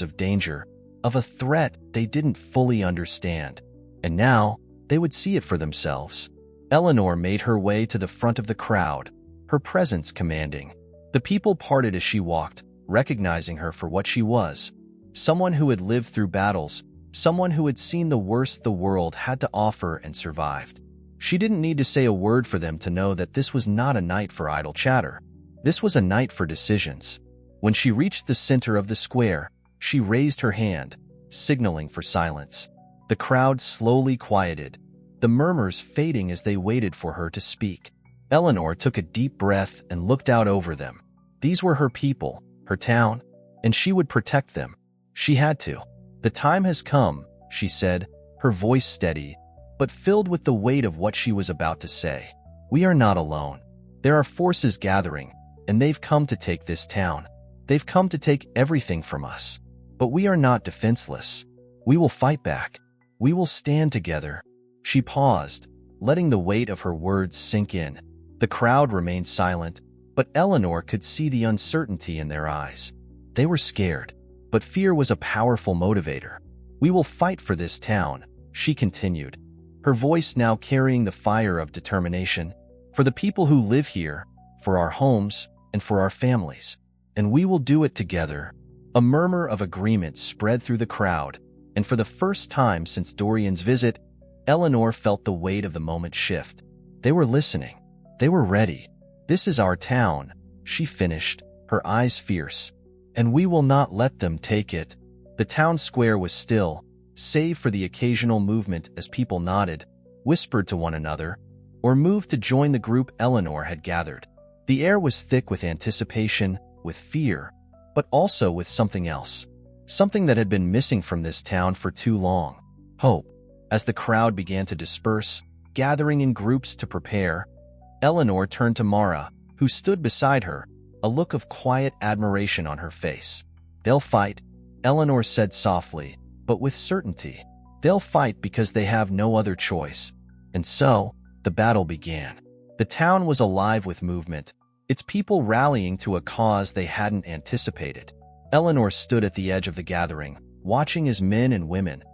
of danger, of a threat they didn't fully understand. And now, they would see it for themselves. Eleanor made her way to the front of the crowd, her presence commanding. The people parted as she walked, recognizing her for what she was. Someone who had lived through battles, someone who had seen the worst the world had to offer and survived. She didn't need to say a word for them to know that this was not a night for idle chatter. This was a night for decisions. When she reached the center of the square, she raised her hand, signaling for silence. The crowd slowly quieted, the murmurs fading as they waited for her to speak. Eleanor took a deep breath and looked out over them. These were her people, her town, and she would protect them. She had to. "The time has come," she said, her voice steady, but filled with the weight of what she was about to say. "We are not alone. There are forces gathering, and they've come to take this town. They've come to take everything from us. But we are not defenseless. We will fight back. We will stand together." She paused, letting the weight of her words sink in. The crowd remained silent, but Eleanor could see the uncertainty in their eyes. They were scared, but fear was a powerful motivator. "We will fight for this town," she continued, her voice now carrying the fire of determination. "For the people who live here, for our homes, and for our families. And we will do it together." A murmur of agreement spread through the crowd, and for the first time since Dorian's visit, Eleanor felt the weight of the moment shift. They were listening. They were ready. "This is our town," she finished, her eyes fierce. "And we will not let them take it." The town square was still, save for the occasional movement as people nodded, whispered to one another, or moved to join the group Eleanor had gathered. The air was thick with anticipation, with fear, but also with something else. Something that had been missing from this town for too long. Hope. As the crowd began to disperse, gathering in groups to prepare, Eleanor turned to Mara, who stood beside her, a look of quiet admiration on her face. "They'll fight," Eleanor said softly, but with certainty. "They'll fight because they have no other choice." And so, the battle began. The town was alive with movement, its people rallying to a cause they hadn't anticipated. Eleanor stood at the edge of the gathering, watching as men and women,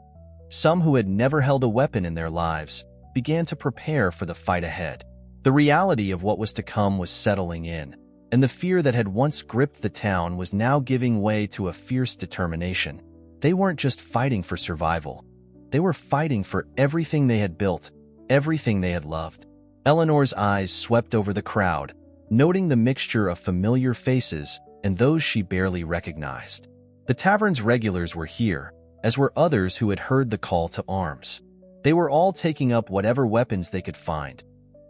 some who had never held a weapon in their lives, began to prepare for the fight ahead. The reality of what was to come was settling in, and the fear that had once gripped the town was now giving way to a fierce determination. They weren't just fighting for survival. They were fighting for everything they had built, everything they had loved. Eleanor's eyes swept over the crowd, noting the mixture of familiar faces and those she barely recognized. The tavern's regulars were here, as were others who had heard the call to arms. They were all taking up whatever weapons they could find: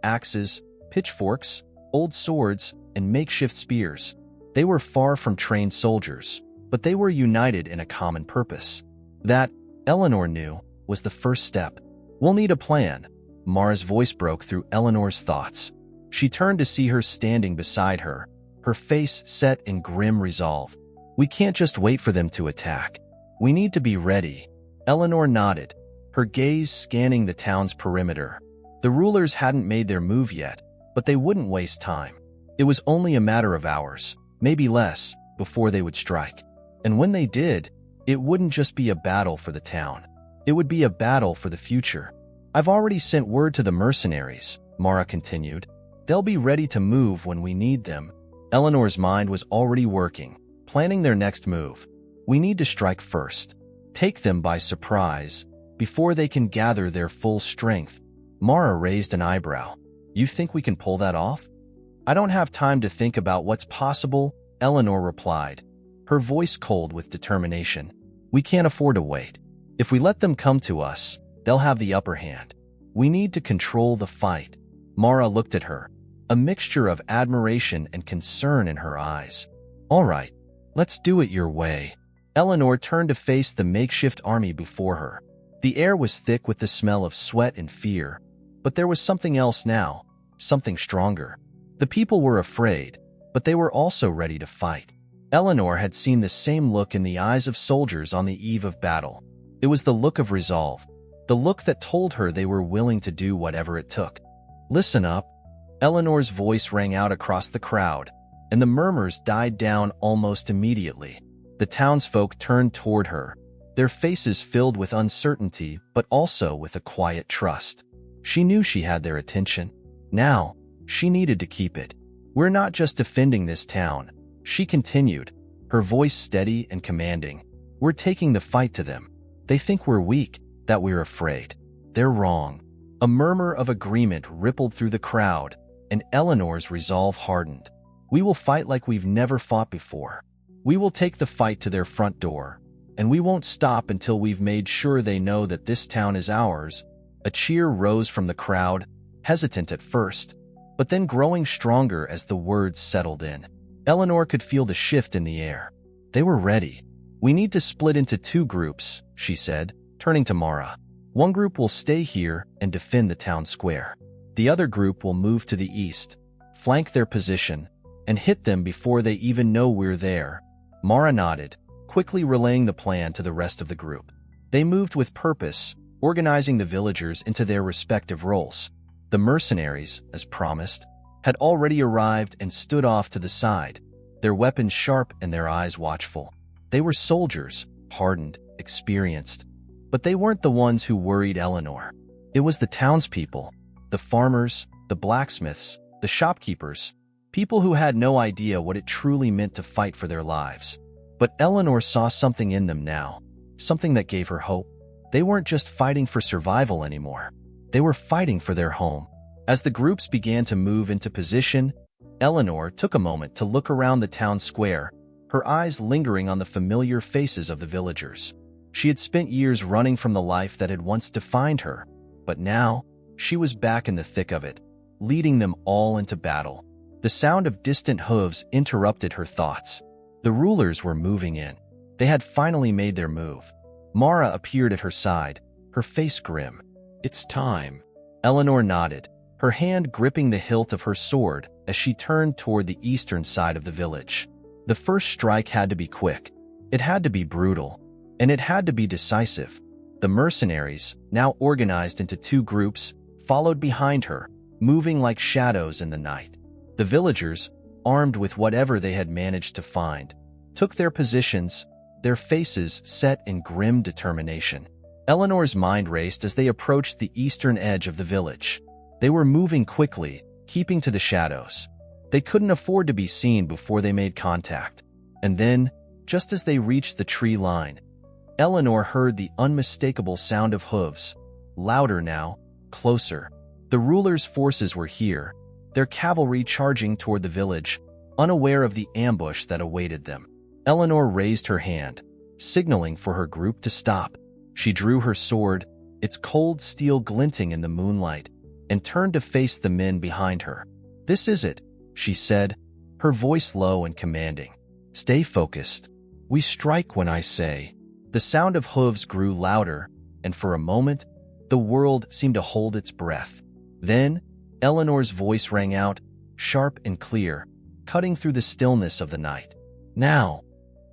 axes, pitchforks, old swords, and makeshift spears. They were far from trained soldiers, but they were united in a common purpose. That, Eleanor knew, was the first step. "We'll need a plan." Mara's voice broke through Eleanor's thoughts. She turned to see her standing beside her, her face set in grim resolve. "We can't just wait for them to attack. We need to be ready." Eleanor nodded, her gaze scanning the town's perimeter. The rulers hadn't made their move yet, but they wouldn't waste time. It was only a matter of hours, maybe less, before they would strike. And when they did, it wouldn't just be a battle for the town. It would be a battle for the future. "I've already sent word to the mercenaries," Mara continued. "They'll be ready to move when we need them." Eleanor's mind was already working, planning their next move. "We need to strike first. Take them by surprise, before they can gather their full strength." Mara raised an eyebrow. "You think we can pull that off?" "I don't have time to think about what's possible," Eleanor replied, her voice cold with determination. "We can't afford to wait. If we let them come to us, they'll have the upper hand. We need to control the fight." Mara looked at her, a mixture of admiration and concern in her eyes. "All right, let's do it your way." Eleanor turned to face the makeshift army before her. The air was thick with the smell of sweat and fear, but there was something else now, something stronger. The people were afraid, but they were also ready to fight. Eleanor had seen the same look in the eyes of soldiers on the eve of battle. It was the look of resolve, the look that told her they were willing to do whatever it took. "Listen up." Eleanor's voice rang out across the crowd, and the murmurs died down almost immediately. The townsfolk turned toward her, their faces filled with uncertainty but also with a quiet trust. She knew she had their attention. Now, she needed to keep it. "We're not just defending this town," she continued, her voice steady and commanding. "We're taking the fight to them. They think we're weak, that we're afraid. They're wrong." A murmur of agreement rippled through the crowd, and Eleanor's resolve hardened. "We will fight like we've never fought before. We will take the fight to their front door, and we won't stop until we've made sure they know that this town is ours." A cheer rose from the crowd, hesitant at first, but then growing stronger as the words settled in. Eleanor could feel the shift in the air. They were ready. "We need to split into two groups," she said, turning to Mara. "One group will stay here and defend the town square. The other group will move to the east, flank their position, and hit them before they even know we're there." Mara nodded, quickly relaying the plan to the rest of the group. They moved with purpose, organizing the villagers into their respective roles. The mercenaries, as promised, had already arrived and stood off to the side, their weapons sharp and their eyes watchful. They were soldiers, hardened, experienced, but they weren't the ones who worried Eleanor. It was the townspeople, the farmers, the blacksmiths, the shopkeepers, people who had no idea what it truly meant to fight for their lives. But Eleanor saw something in them now, something that gave her hope. They weren't just fighting for survival anymore. They were fighting for their home. As the groups began to move into position, Eleanor took a moment to look around the town square, her eyes lingering on the familiar faces of the villagers. She had spent years running from the life that had once defined her, but now she was back in the thick of it, leading them all into battle. The sound of distant hooves interrupted her thoughts. The rulers were moving in. They had finally made their move. Mara appeared at her side, her face grim. "It's time." Eleanor nodded, her hand gripping the hilt of her sword as she turned toward the eastern side of the village. The first strike had to be quick. It had to be brutal. And it had to be decisive. The mercenaries, now organized into two groups, followed behind her, moving like shadows in the night. The villagers, armed with whatever they had managed to find, took their positions, their faces set in grim determination. Eleanor's mind raced as they approached the eastern edge of the village. They were moving quickly, keeping to the shadows. They couldn't afford to be seen before they made contact. And then, just as they reached the tree line, Eleanor heard the unmistakable sound of hooves. Louder now, closer. The ruler's forces were here, their cavalry charging toward the village, unaware of the ambush that awaited them. Eleanor raised her hand, signaling for her group to stop. She drew her sword, its cold steel glinting in the moonlight, and turned to face the men behind her. "This is it," she said, her voice low and commanding. "Stay focused. We strike when I say." The sound of hooves grew louder, and for a moment, the world seemed to hold its breath. Then, Eleanor's voice rang out, sharp and clear, cutting through the stillness of the night. "Now!"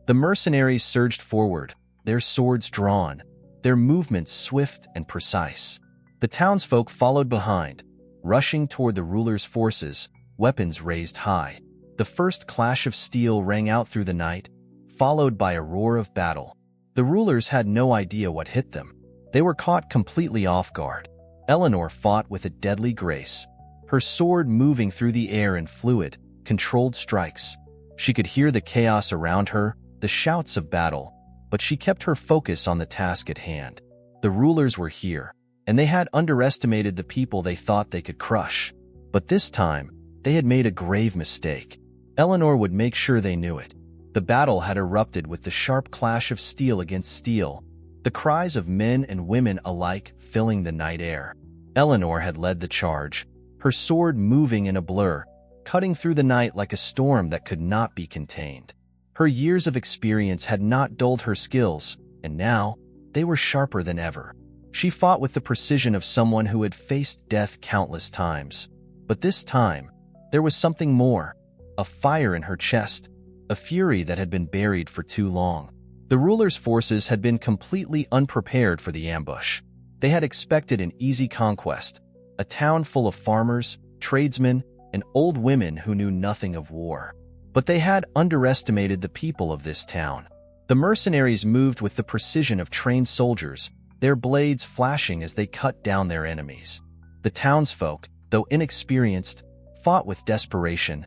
The mercenaries surged forward, their swords drawn, their movements swift and precise. The townsfolk followed behind, rushing toward the ruler's forces, weapons raised high. The first clash of steel rang out through the night, followed by a roar of battle. The rulers had no idea what hit them. They were caught completely off guard. Eleanor fought with a deadly grace, her sword moving through the air in fluid, controlled strikes. She could hear the chaos around her, the shouts of battle, but she kept her focus on the task at hand. The rulers were here, and they had underestimated the people they thought they could crush. But this time, they had made a grave mistake. Eleanor would make sure they knew it. The battle had erupted with the sharp clash of steel against steel, the cries of men and women alike filling the night air. Eleanor had led the charge, her sword moving in a blur, cutting through the night like a storm that could not be contained. Her years of experience had not dulled her skills, and now they were sharper than ever. She fought with the precision of someone who had faced death countless times. But this time, there was something more, a fire in her chest, a fury that had been buried for too long. The ruler's forces had been completely unprepared for the ambush. They had expected an easy conquest, a town full of farmers, tradesmen, and old women who knew nothing of war. But they had underestimated the people of this town. The mercenaries moved with the precision of trained soldiers, their blades flashing as they cut down their enemies. The townsfolk, though inexperienced, fought with desperation,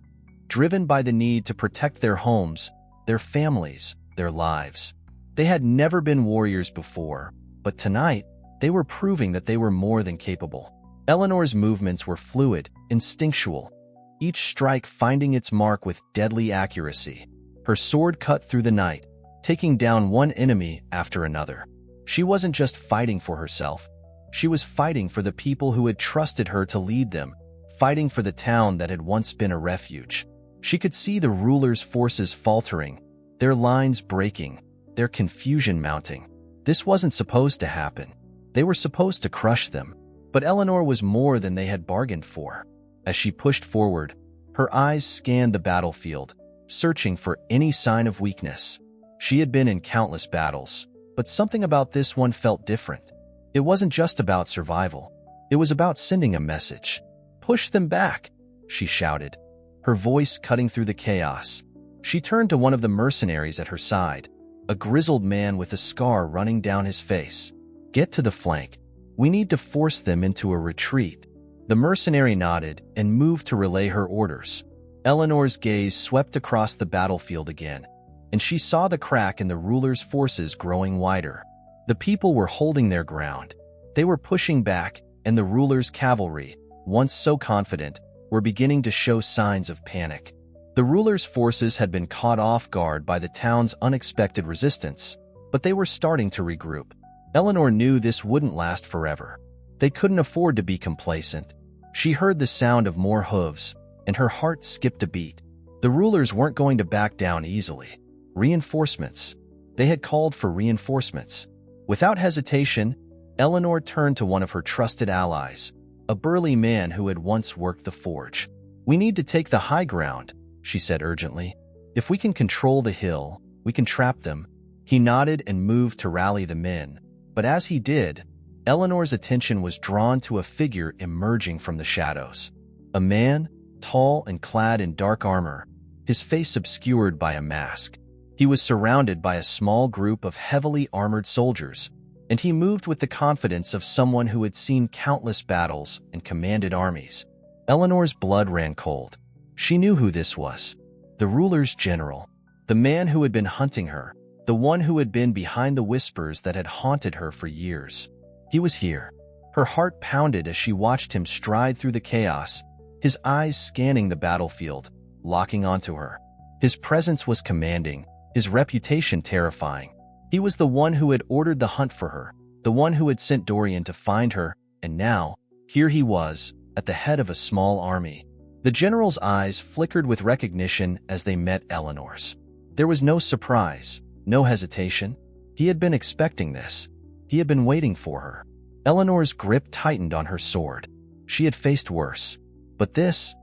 driven by the need to protect their homes, their families, their lives. They had never been warriors before, but tonight, they were proving that they were more than capable. Eleanor's movements were fluid, instinctual, each strike finding its mark with deadly accuracy. Her sword cut through the night, taking down one enemy after another. She wasn't just fighting for herself. She was fighting for the people who had trusted her to lead them, fighting for the town that had once been a refuge. She could see the ruler's forces faltering, their lines breaking, their confusion mounting. This wasn't supposed to happen. They were supposed to crush them. But Eleanor was more than they had bargained for. As she pushed forward, her eyes scanned the battlefield, searching for any sign of weakness. She had been in countless battles, but something about this one felt different. It wasn't just about survival. It was about sending a message. "Push them back," she shouted, her voice cutting through the chaos. She turned to one of the mercenaries at her side, a grizzled man with a scar running down his face. "Get to the flank. We need to force them into a retreat." The mercenary nodded and moved to relay her orders. Eleanor's gaze swept across the battlefield again, and she saw the crack in the ruler's forces growing wider. The people were holding their ground. They were pushing back, and the ruler's cavalry, once so confident, were beginning to show signs of panic. The ruler's forces had been caught off guard by the town's unexpected resistance, but they were starting to regroup. Eleanor knew this wouldn't last forever. They couldn't afford to be complacent. She heard the sound of more hooves, and her heart skipped a beat. The rulers weren't going to back down easily. Reinforcements. They had called for reinforcements. Without hesitation, Eleanor turned to one of her trusted allies, a burly man who had once worked the forge. "We need to take the high ground," she said urgently. "If we can control the hill, we can trap them." He nodded and moved to rally the men. But as he did, Eleanor's attention was drawn to a figure emerging from the shadows. A man, tall and clad in dark armor, his face obscured by a mask. He was surrounded by a small group of heavily armored soldiers, and he moved with the confidence of someone who had seen countless battles and commanded armies. Eleanor's blood ran cold. She knew who this was. The ruler's general. The man who had been hunting her. The one who had been behind the whispers that had haunted her for years. He was here. Her heart pounded as she watched him stride through the chaos, his eyes scanning the battlefield, locking onto her. His presence was commanding, his reputation terrifying. He was the one who had ordered the hunt for her, the one who had sent Dorian to find her, and now, here he was, at the head of a small army. The general's eyes flickered with recognition as they met Eleanor's. There was no surprise, no hesitation. He had been expecting this. He had been waiting for her. Eleanor's grip tightened on her sword. She had faced worse. But this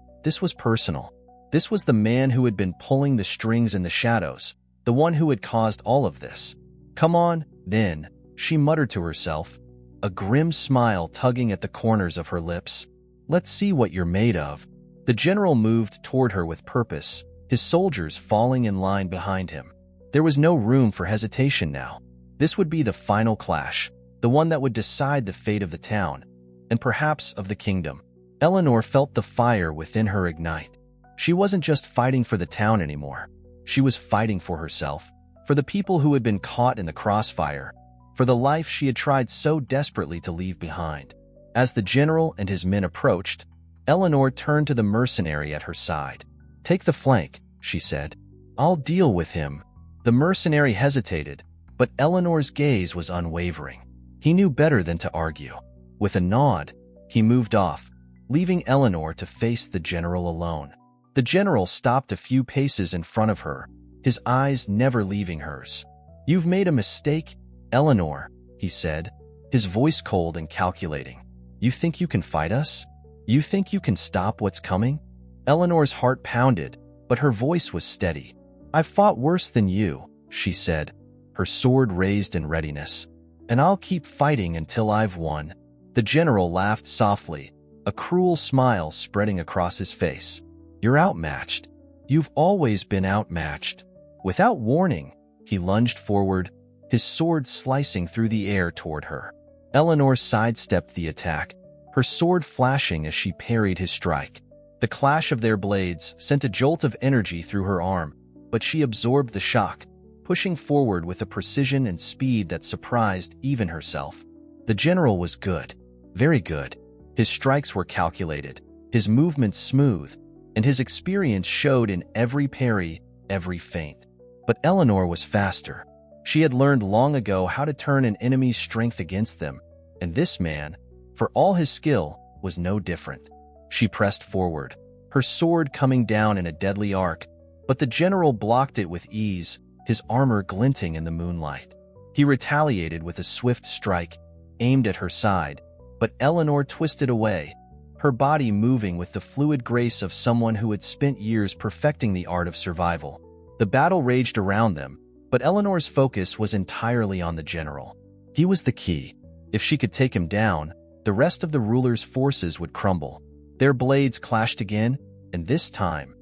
was personal. This was the man who had been pulling the strings in the shadows, the one who had caused all of this. "Come on, then," she muttered to herself, a grim smile tugging at the corners of her lips. "Let's see what you're made of." The general moved toward her with purpose, his soldiers falling in line behind him. There was no room for hesitation now. This would be the final clash, the one that would decide the fate of the town, and perhaps of the kingdom. Eleanor felt the fire within her ignite. She wasn't just fighting for the town anymore. She was fighting for herself, for the people who had been caught in the crossfire, for the life she had tried so desperately to leave behind. As the general and his men approached, Eleanor turned to the mercenary at her side. "Take the flank," she said. "I'll deal with him." The mercenary hesitated, but Eleanor's gaze was unwavering. He knew better than to argue. With a nod, he moved off, leaving Eleanor to face the general alone. The general stopped a few paces in front of her, his eyes never leaving hers. "You've made a mistake, Eleanor," he said, his voice cold and calculating. "You think you can fight us? You think you can stop what's coming?" Eleanor's heart pounded, but her voice was steady. "I've fought worse than you," she said, her sword raised in readiness. "And I'll keep fighting until I've won." The general laughed softly, a cruel smile spreading across his face. "You're outmatched. You've always been outmatched." Without warning, he lunged forward, his sword slicing through the air toward her. Eleanor sidestepped the attack, her sword flashing as she parried his strike. The clash of their blades sent a jolt of energy through her arm, but she absorbed the shock, pushing forward with a precision and speed that surprised even herself. The general was good, very good. His strikes were calculated, his movements smooth, and his experience showed in every parry, every feint. But Eleanor was faster. She had learned long ago how to turn an enemy's strength against them, and this man, for all his skill, was no different. She pressed forward, her sword coming down in a deadly arc, but the general blocked it with ease, his armor glinting in the moonlight. He retaliated with a swift strike, aimed at her side, but Eleanor twisted away, her body moving with the fluid grace of someone who had spent years perfecting the art of survival. The battle raged around them, but Eleanor's focus was entirely on the general. He was the key. If she could take him down, the rest of the ruler's forces would crumble. Their blades clashed again, and this time,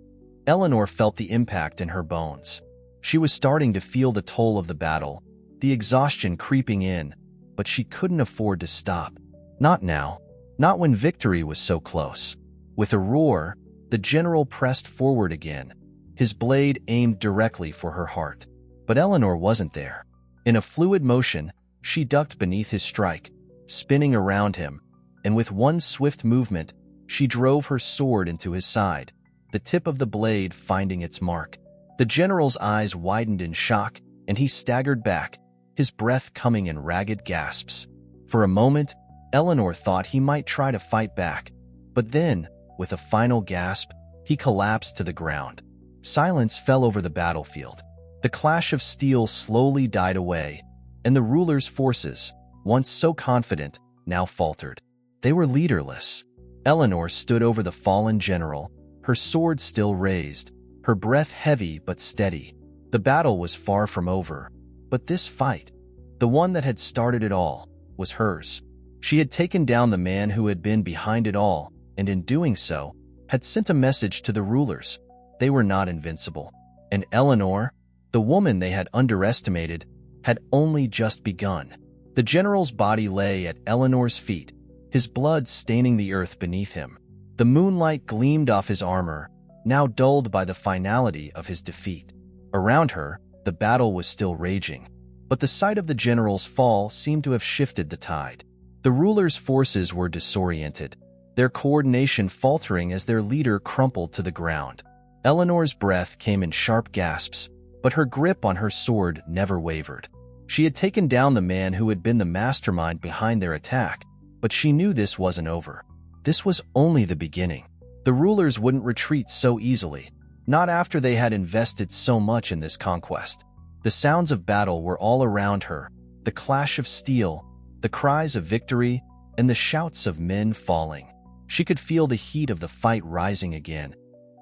Eleanor felt the impact in her bones. She was starting to feel the toll of the battle, the exhaustion creeping in, but she couldn't afford to stop. Not now. Not when victory was so close. With a roar, the general pressed forward again, his blade aimed directly for her heart. But Eleanor wasn't there. In a fluid motion, she ducked beneath his strike, spinning around him, and with one swift movement, she drove her sword into his side, the tip of the blade finding its mark. The general's eyes widened in shock, and he staggered back, his breath coming in ragged gasps. For a moment, Eleanor thought he might try to fight back, but then, with a final gasp, he collapsed to the ground. Silence fell over the battlefield. The clash of steel slowly died away, and the ruler's forces, once so confident, now faltered. They were leaderless. Eleanor stood over the fallen general, her sword still raised, her breath heavy but steady. The battle was far from over, but this fight, the one that had started it all, was hers. She had taken down the man who had been behind it all, and in doing so, had sent a message to the rulers. They were not invincible. And Eleanor, the woman they had underestimated, had only just begun. The general's body lay at Eleanor's feet, his blood staining the earth beneath him. The moonlight gleamed off his armor, now dulled by the finality of his defeat. Around her, the battle was still raging, but the sight of the general's fall seemed to have shifted the tide. The ruler's forces were disoriented, their coordination faltering as their leader crumpled to the ground. Eleanor's breath came in sharp gasps, but her grip on her sword never wavered. She had taken down the man who had been the mastermind behind their attack, but she knew this wasn't over. This was only the beginning. The rulers wouldn't retreat so easily, not after they had invested so much in this conquest. The sounds of battle were all around her, the clash of steel, the cries of victory, and the shouts of men falling. She could feel the heat of the fight rising again,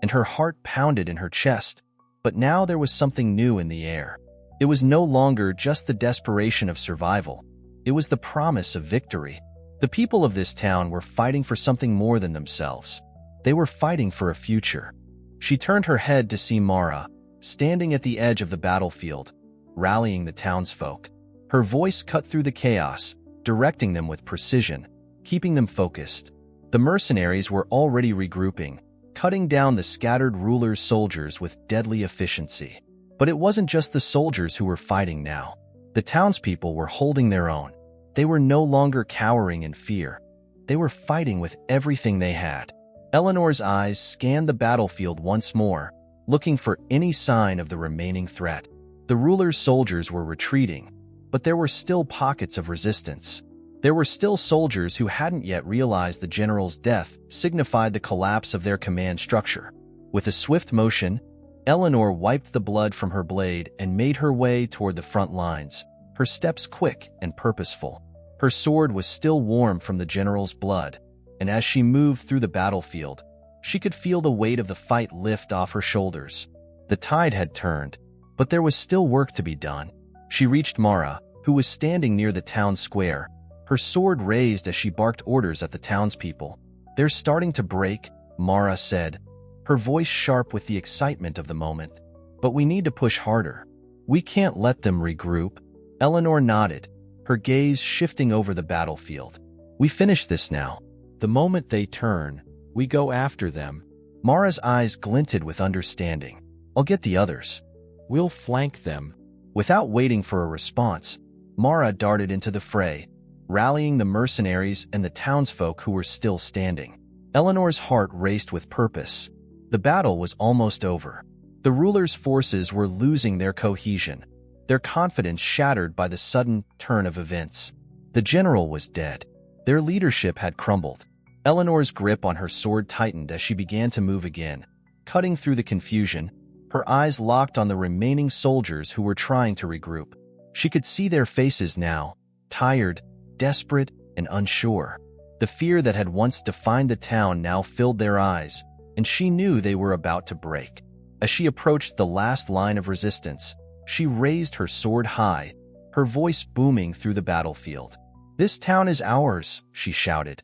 and her heart pounded in her chest. But now there was something new in the air. It was no longer just the desperation of survival. It was the promise of victory. The people of this town were fighting for something more than themselves. They were fighting for a future. She turned her head to see Mara, standing at the edge of the battlefield, rallying the townsfolk. Her voice cut through the chaos, directing them with precision, keeping them focused. The mercenaries were already regrouping, cutting down the scattered ruler's soldiers with deadly efficiency. But it wasn't just the soldiers who were fighting now. The townspeople were holding their own. They were no longer cowering in fear. They were fighting with everything they had. Eleanor's eyes scanned the battlefield once more, looking for any sign of the remaining threat. The ruler's soldiers were retreating, but there were still pockets of resistance. There were still soldiers who hadn't yet realized the general's death signified the collapse of their command structure. With a swift motion, Eleanor wiped the blood from her blade and made her way toward the front lines, her steps quick and purposeful. Her sword was still warm from the general's blood, and as she moved through the battlefield, she could feel the weight of the fight lift off her shoulders. The tide had turned, but there was still work to be done. She reached Mara, who was standing near the town square, her sword raised as she barked orders at the townspeople. "They're starting to break," Mara said, her voice sharp with the excitement of the moment. "But we need to push harder. We can't let them regroup." Eleanor nodded, her gaze shifting over the battlefield. "We finish this now. The moment they turn, we go after them." Mara's eyes glinted with understanding. "I'll get the others. We'll flank them." Without waiting for a response, Mara darted into the fray, rallying the mercenaries and the townsfolk who were still standing. Eleanor's heart raced with purpose. The battle was almost over. The ruler's forces were losing their cohesion, their confidence shattered by the sudden turn of events. The general was dead. Their leadership had crumbled. Eleanor's grip on her sword tightened as she began to move again, cutting through the confusion, her eyes locked on the remaining soldiers who were trying to regroup. She could see their faces now, tired, desperate, and unsure. The fear that had once defined the town now filled their eyes, and she knew they were about to break. As she approached the last line of resistance, she raised her sword high, her voice booming through the battlefield. "This town is ours," she shouted,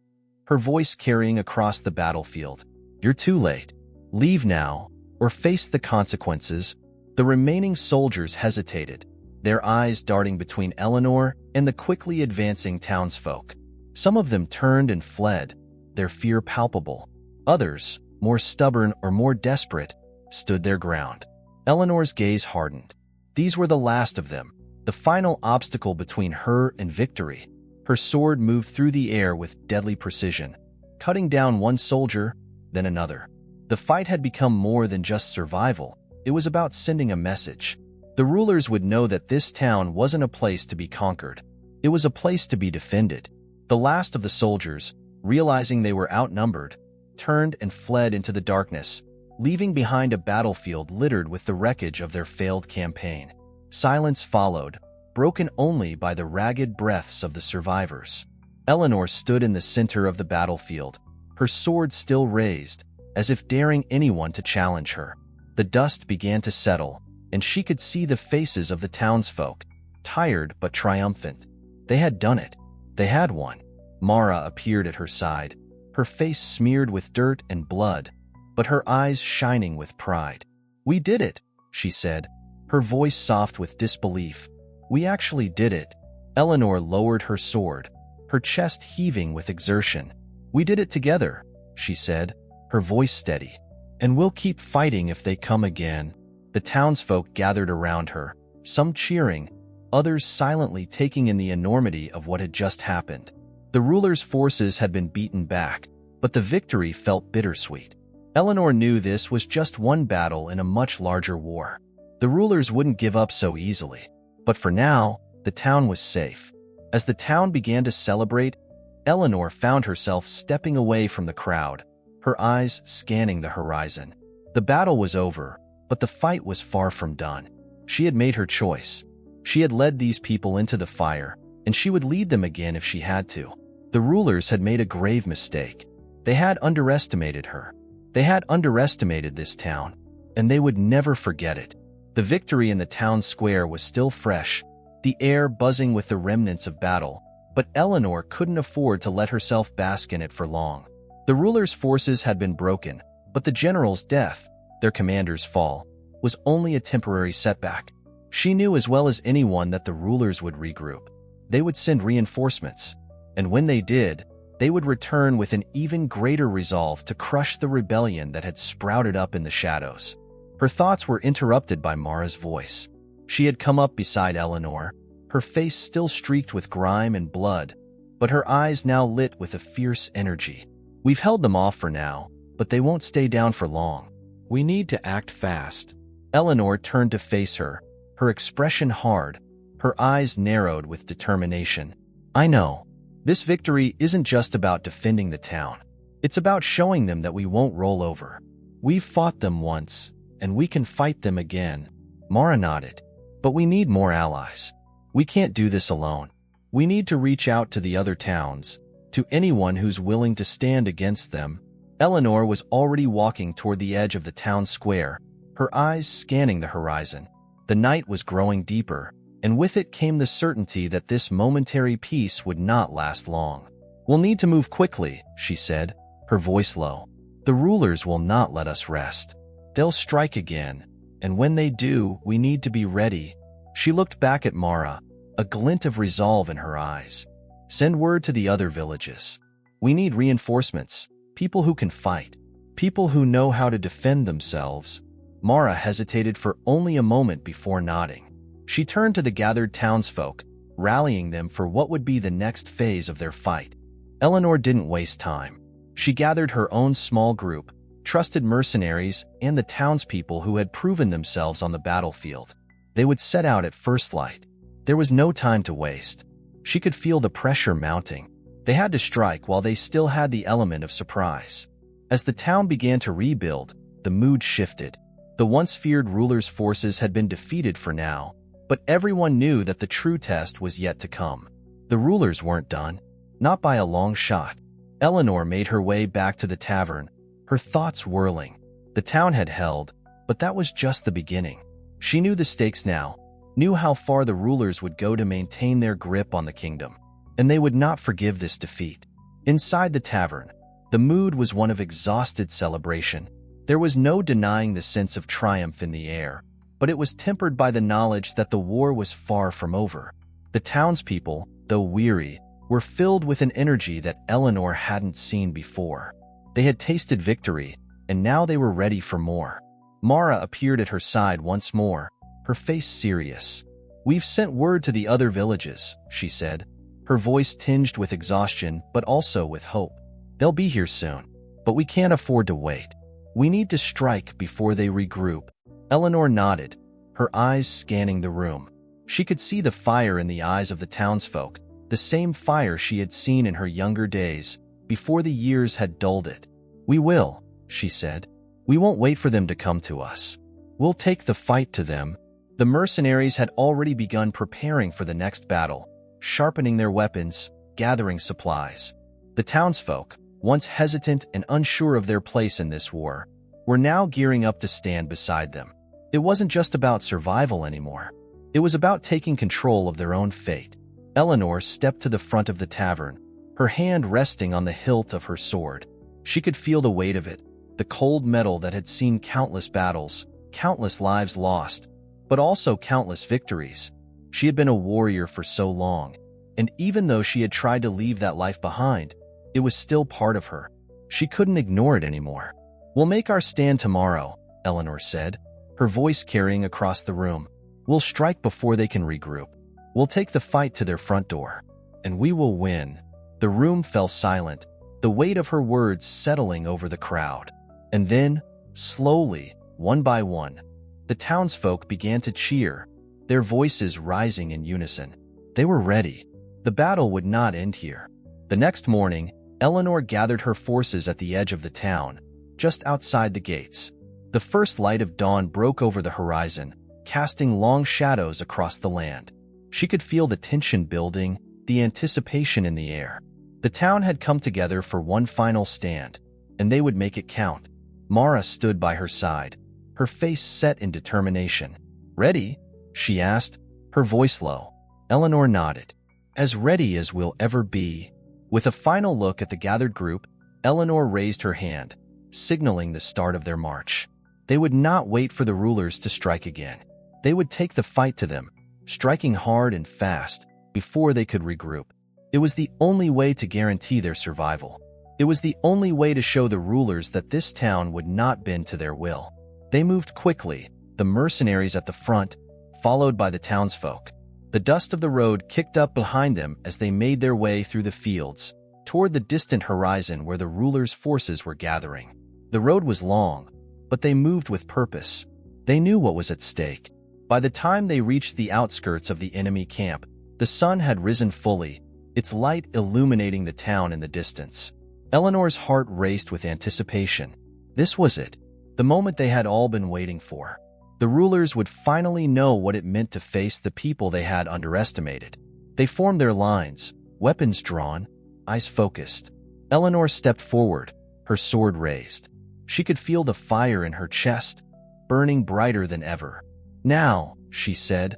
her voice carrying across the battlefield. "You're too late. Leave now, or face the consequences." The remaining soldiers hesitated, their eyes darting between Eleanor and the quickly advancing townsfolk. Some of them turned and fled, their fear palpable. Others, more stubborn or more desperate, stood their ground. Eleanor's gaze hardened. These were the last of them, the final obstacle between her and victory. Her sword moved through the air with deadly precision, cutting down one soldier, then another. The fight had become more than just survival. It was about sending a message. The rulers would know that this town wasn't a place to be conquered. It was a place to be defended. The last of the soldiers, realizing they were outnumbered, turned and fled into the darkness, leaving behind a battlefield littered with the wreckage of their failed campaign. Silence followed, broken only by the ragged breaths of the survivors. Eleanor stood in the center of the battlefield, her sword still raised, as if daring anyone to challenge her. The dust began to settle, and she could see the faces of the townsfolk, tired but triumphant. They had done it. They had won. Mara appeared at her side, her face smeared with dirt and blood, but her eyes shining with pride. "We did it," she said, her voice soft with disbelief. "We actually did it." Eleanor lowered her sword, her chest heaving with exertion. "We did it together," she said, her voice steady. "And we'll keep fighting if they come again." The townsfolk gathered around her, some cheering, others silently taking in the enormity of what had just happened. The ruler's forces had been beaten back, but the victory felt bittersweet. Eleanor knew this was just one battle in a much larger war. The rulers wouldn't give up so easily. But for now, the town was safe. As the town began to celebrate, Eleanor found herself stepping away from the crowd, her eyes scanning the horizon. The battle was over, but the fight was far from done. She had made her choice. She had led these people into the fire, and she would lead them again if she had to. The rulers had made a grave mistake. They had underestimated her. They had underestimated this town, and they would never forget it. The victory in the town square was still fresh, the air buzzing with the remnants of battle, but Eleanor couldn't afford to let herself bask in it for long. The rulers' forces had been broken, but the general's death, their commander's fall, was only a temporary setback. She knew as well as anyone that the rulers would regroup. They would send reinforcements, and when they did, they would return with an even greater resolve to crush the rebellion that had sprouted up in the shadows. Her thoughts were interrupted by Mara's voice. She had come up beside Eleanor, her face still streaked with grime and blood, but her eyes now lit with a fierce energy. "We've held them off for now, but they won't stay down for long. We need to act fast." Eleanor turned to face her, her expression hard, her eyes narrowed with determination. "I know. This victory isn't just about defending the town. It's about showing them that we won't roll over. We've fought them once, and we can fight them again." Mara nodded. "But we need more allies. We can't do this alone. We need to reach out to the other towns, to anyone who's willing to stand against them." Eleanor was already walking toward the edge of the town square, her eyes scanning the horizon. The night was growing deeper, and with it came the certainty that this momentary peace would not last long. "We'll need to move quickly," she said, her voice low. "The rulers will not let us rest. They'll strike again, and when they do, we need to be ready." She looked back at Mara, a glint of resolve in her eyes. "Send word to the other villages. We need reinforcements, people who can fight, people who know how to defend themselves." Mara hesitated for only a moment before nodding. She turned to the gathered townsfolk, rallying them for what would be the next phase of their fight. Eleanor didn't waste time. She gathered her own small group, trusted mercenaries, and the townspeople who had proven themselves on the battlefield. They would set out at first light. There was no time to waste. She could feel the pressure mounting. They had to strike while they still had the element of surprise. As the town began to rebuild, the mood shifted. The once feared ruler's forces had been defeated for now, but everyone knew that the true test was yet to come. The rulers weren't done, not by a long shot. Eleanor made her way back to the tavern, her thoughts whirling. The town had held, but that was just the beginning. She knew the stakes now, knew how far the rulers would go to maintain their grip on the kingdom, and they would not forgive this defeat. Inside the tavern, the mood was one of exhausted celebration. There was no denying the sense of triumph in the air, but it was tempered by the knowledge that the war was far from over. The townspeople, though weary, were filled with an energy that Eleanor hadn't seen before. They had tasted victory, and now they were ready for more. Mara appeared at her side once more, her face serious. "We've sent word to the other villages," she said, her voice tinged with exhaustion but also with hope. "They'll be here soon, but we can't afford to wait. We need to strike before they regroup." Eleanor nodded, her eyes scanning the room. She could see the fire in the eyes of the townsfolk, the same fire she had seen in her younger days, before the years had dulled it. "We will," she said. "We won't wait for them to come to us. We'll take the fight to them." The mercenaries had already begun preparing for the next battle, sharpening their weapons, gathering supplies. The townsfolk, once hesitant and unsure of their place in this war, were now gearing up to stand beside them. It wasn't just about survival anymore. It was about taking control of their own fate. Eleanor stepped to the front of the tavern, her hand resting on the hilt of her sword. She could feel the weight of it, the cold metal that had seen countless battles, countless lives lost, but also countless victories. She had been a warrior for so long, and even though she had tried to leave that life behind, it was still part of her. She couldn't ignore it anymore. "We'll make our stand tomorrow," Eleanor said, her voice carrying across the room. "We'll strike before they can regroup. We'll take the fight to their front door. And we will win." The room fell silent, the weight of her words settling over the crowd. And then, slowly, one by one, the townsfolk began to cheer, their voices rising in unison. They were ready. The battle would not end here. The next morning, Eleanor gathered her forces at the edge of the town, just outside the gates. The first light of dawn broke over the horizon, casting long shadows across the land. She could feel the tension building, the anticipation in the air. The town had come together for one final stand, and they would make it count. Mara stood by her side, her face set in determination. "Ready?" she asked, her voice low. Eleanor nodded. "As ready as we'll ever be." With a final look at the gathered group, Eleanor raised her hand, signaling the start of their march. They would not wait for the rulers to strike again. They would take the fight to them, striking hard and fast, before they could regroup. It was the only way to guarantee their survival. It was the only way to show the rulers that this town would not bend to their will. They moved quickly, the mercenaries at the front, followed by the townsfolk. The dust of the road kicked up behind them as they made their way through the fields, toward the distant horizon where the rulers' forces were gathering. The road was long, but they moved with purpose. They knew what was at stake. By the time they reached the outskirts of the enemy camp, the sun had risen fully, its light illuminating the town in the distance. Eleanor's heart raced with anticipation. This was it, the moment they had all been waiting for. The rulers would finally know what it meant to face the people they had underestimated. They formed their lines, weapons drawn, eyes focused. Eleanor stepped forward, her sword raised. She could feel the fire in her chest, burning brighter than ever. "Now," she said,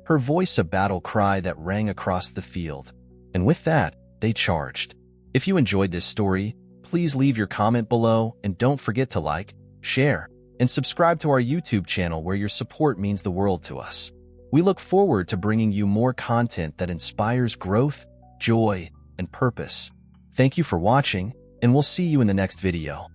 her voice a battle cry that rang across the field. And with that, they charged. If you enjoyed this story, please leave your comment below and don't forget to like, share, and subscribe to our YouTube channel where your support means the world to us. We look forward to bringing you more content that inspires growth, joy, and purpose. Thank you for watching, and we'll see you in the next video.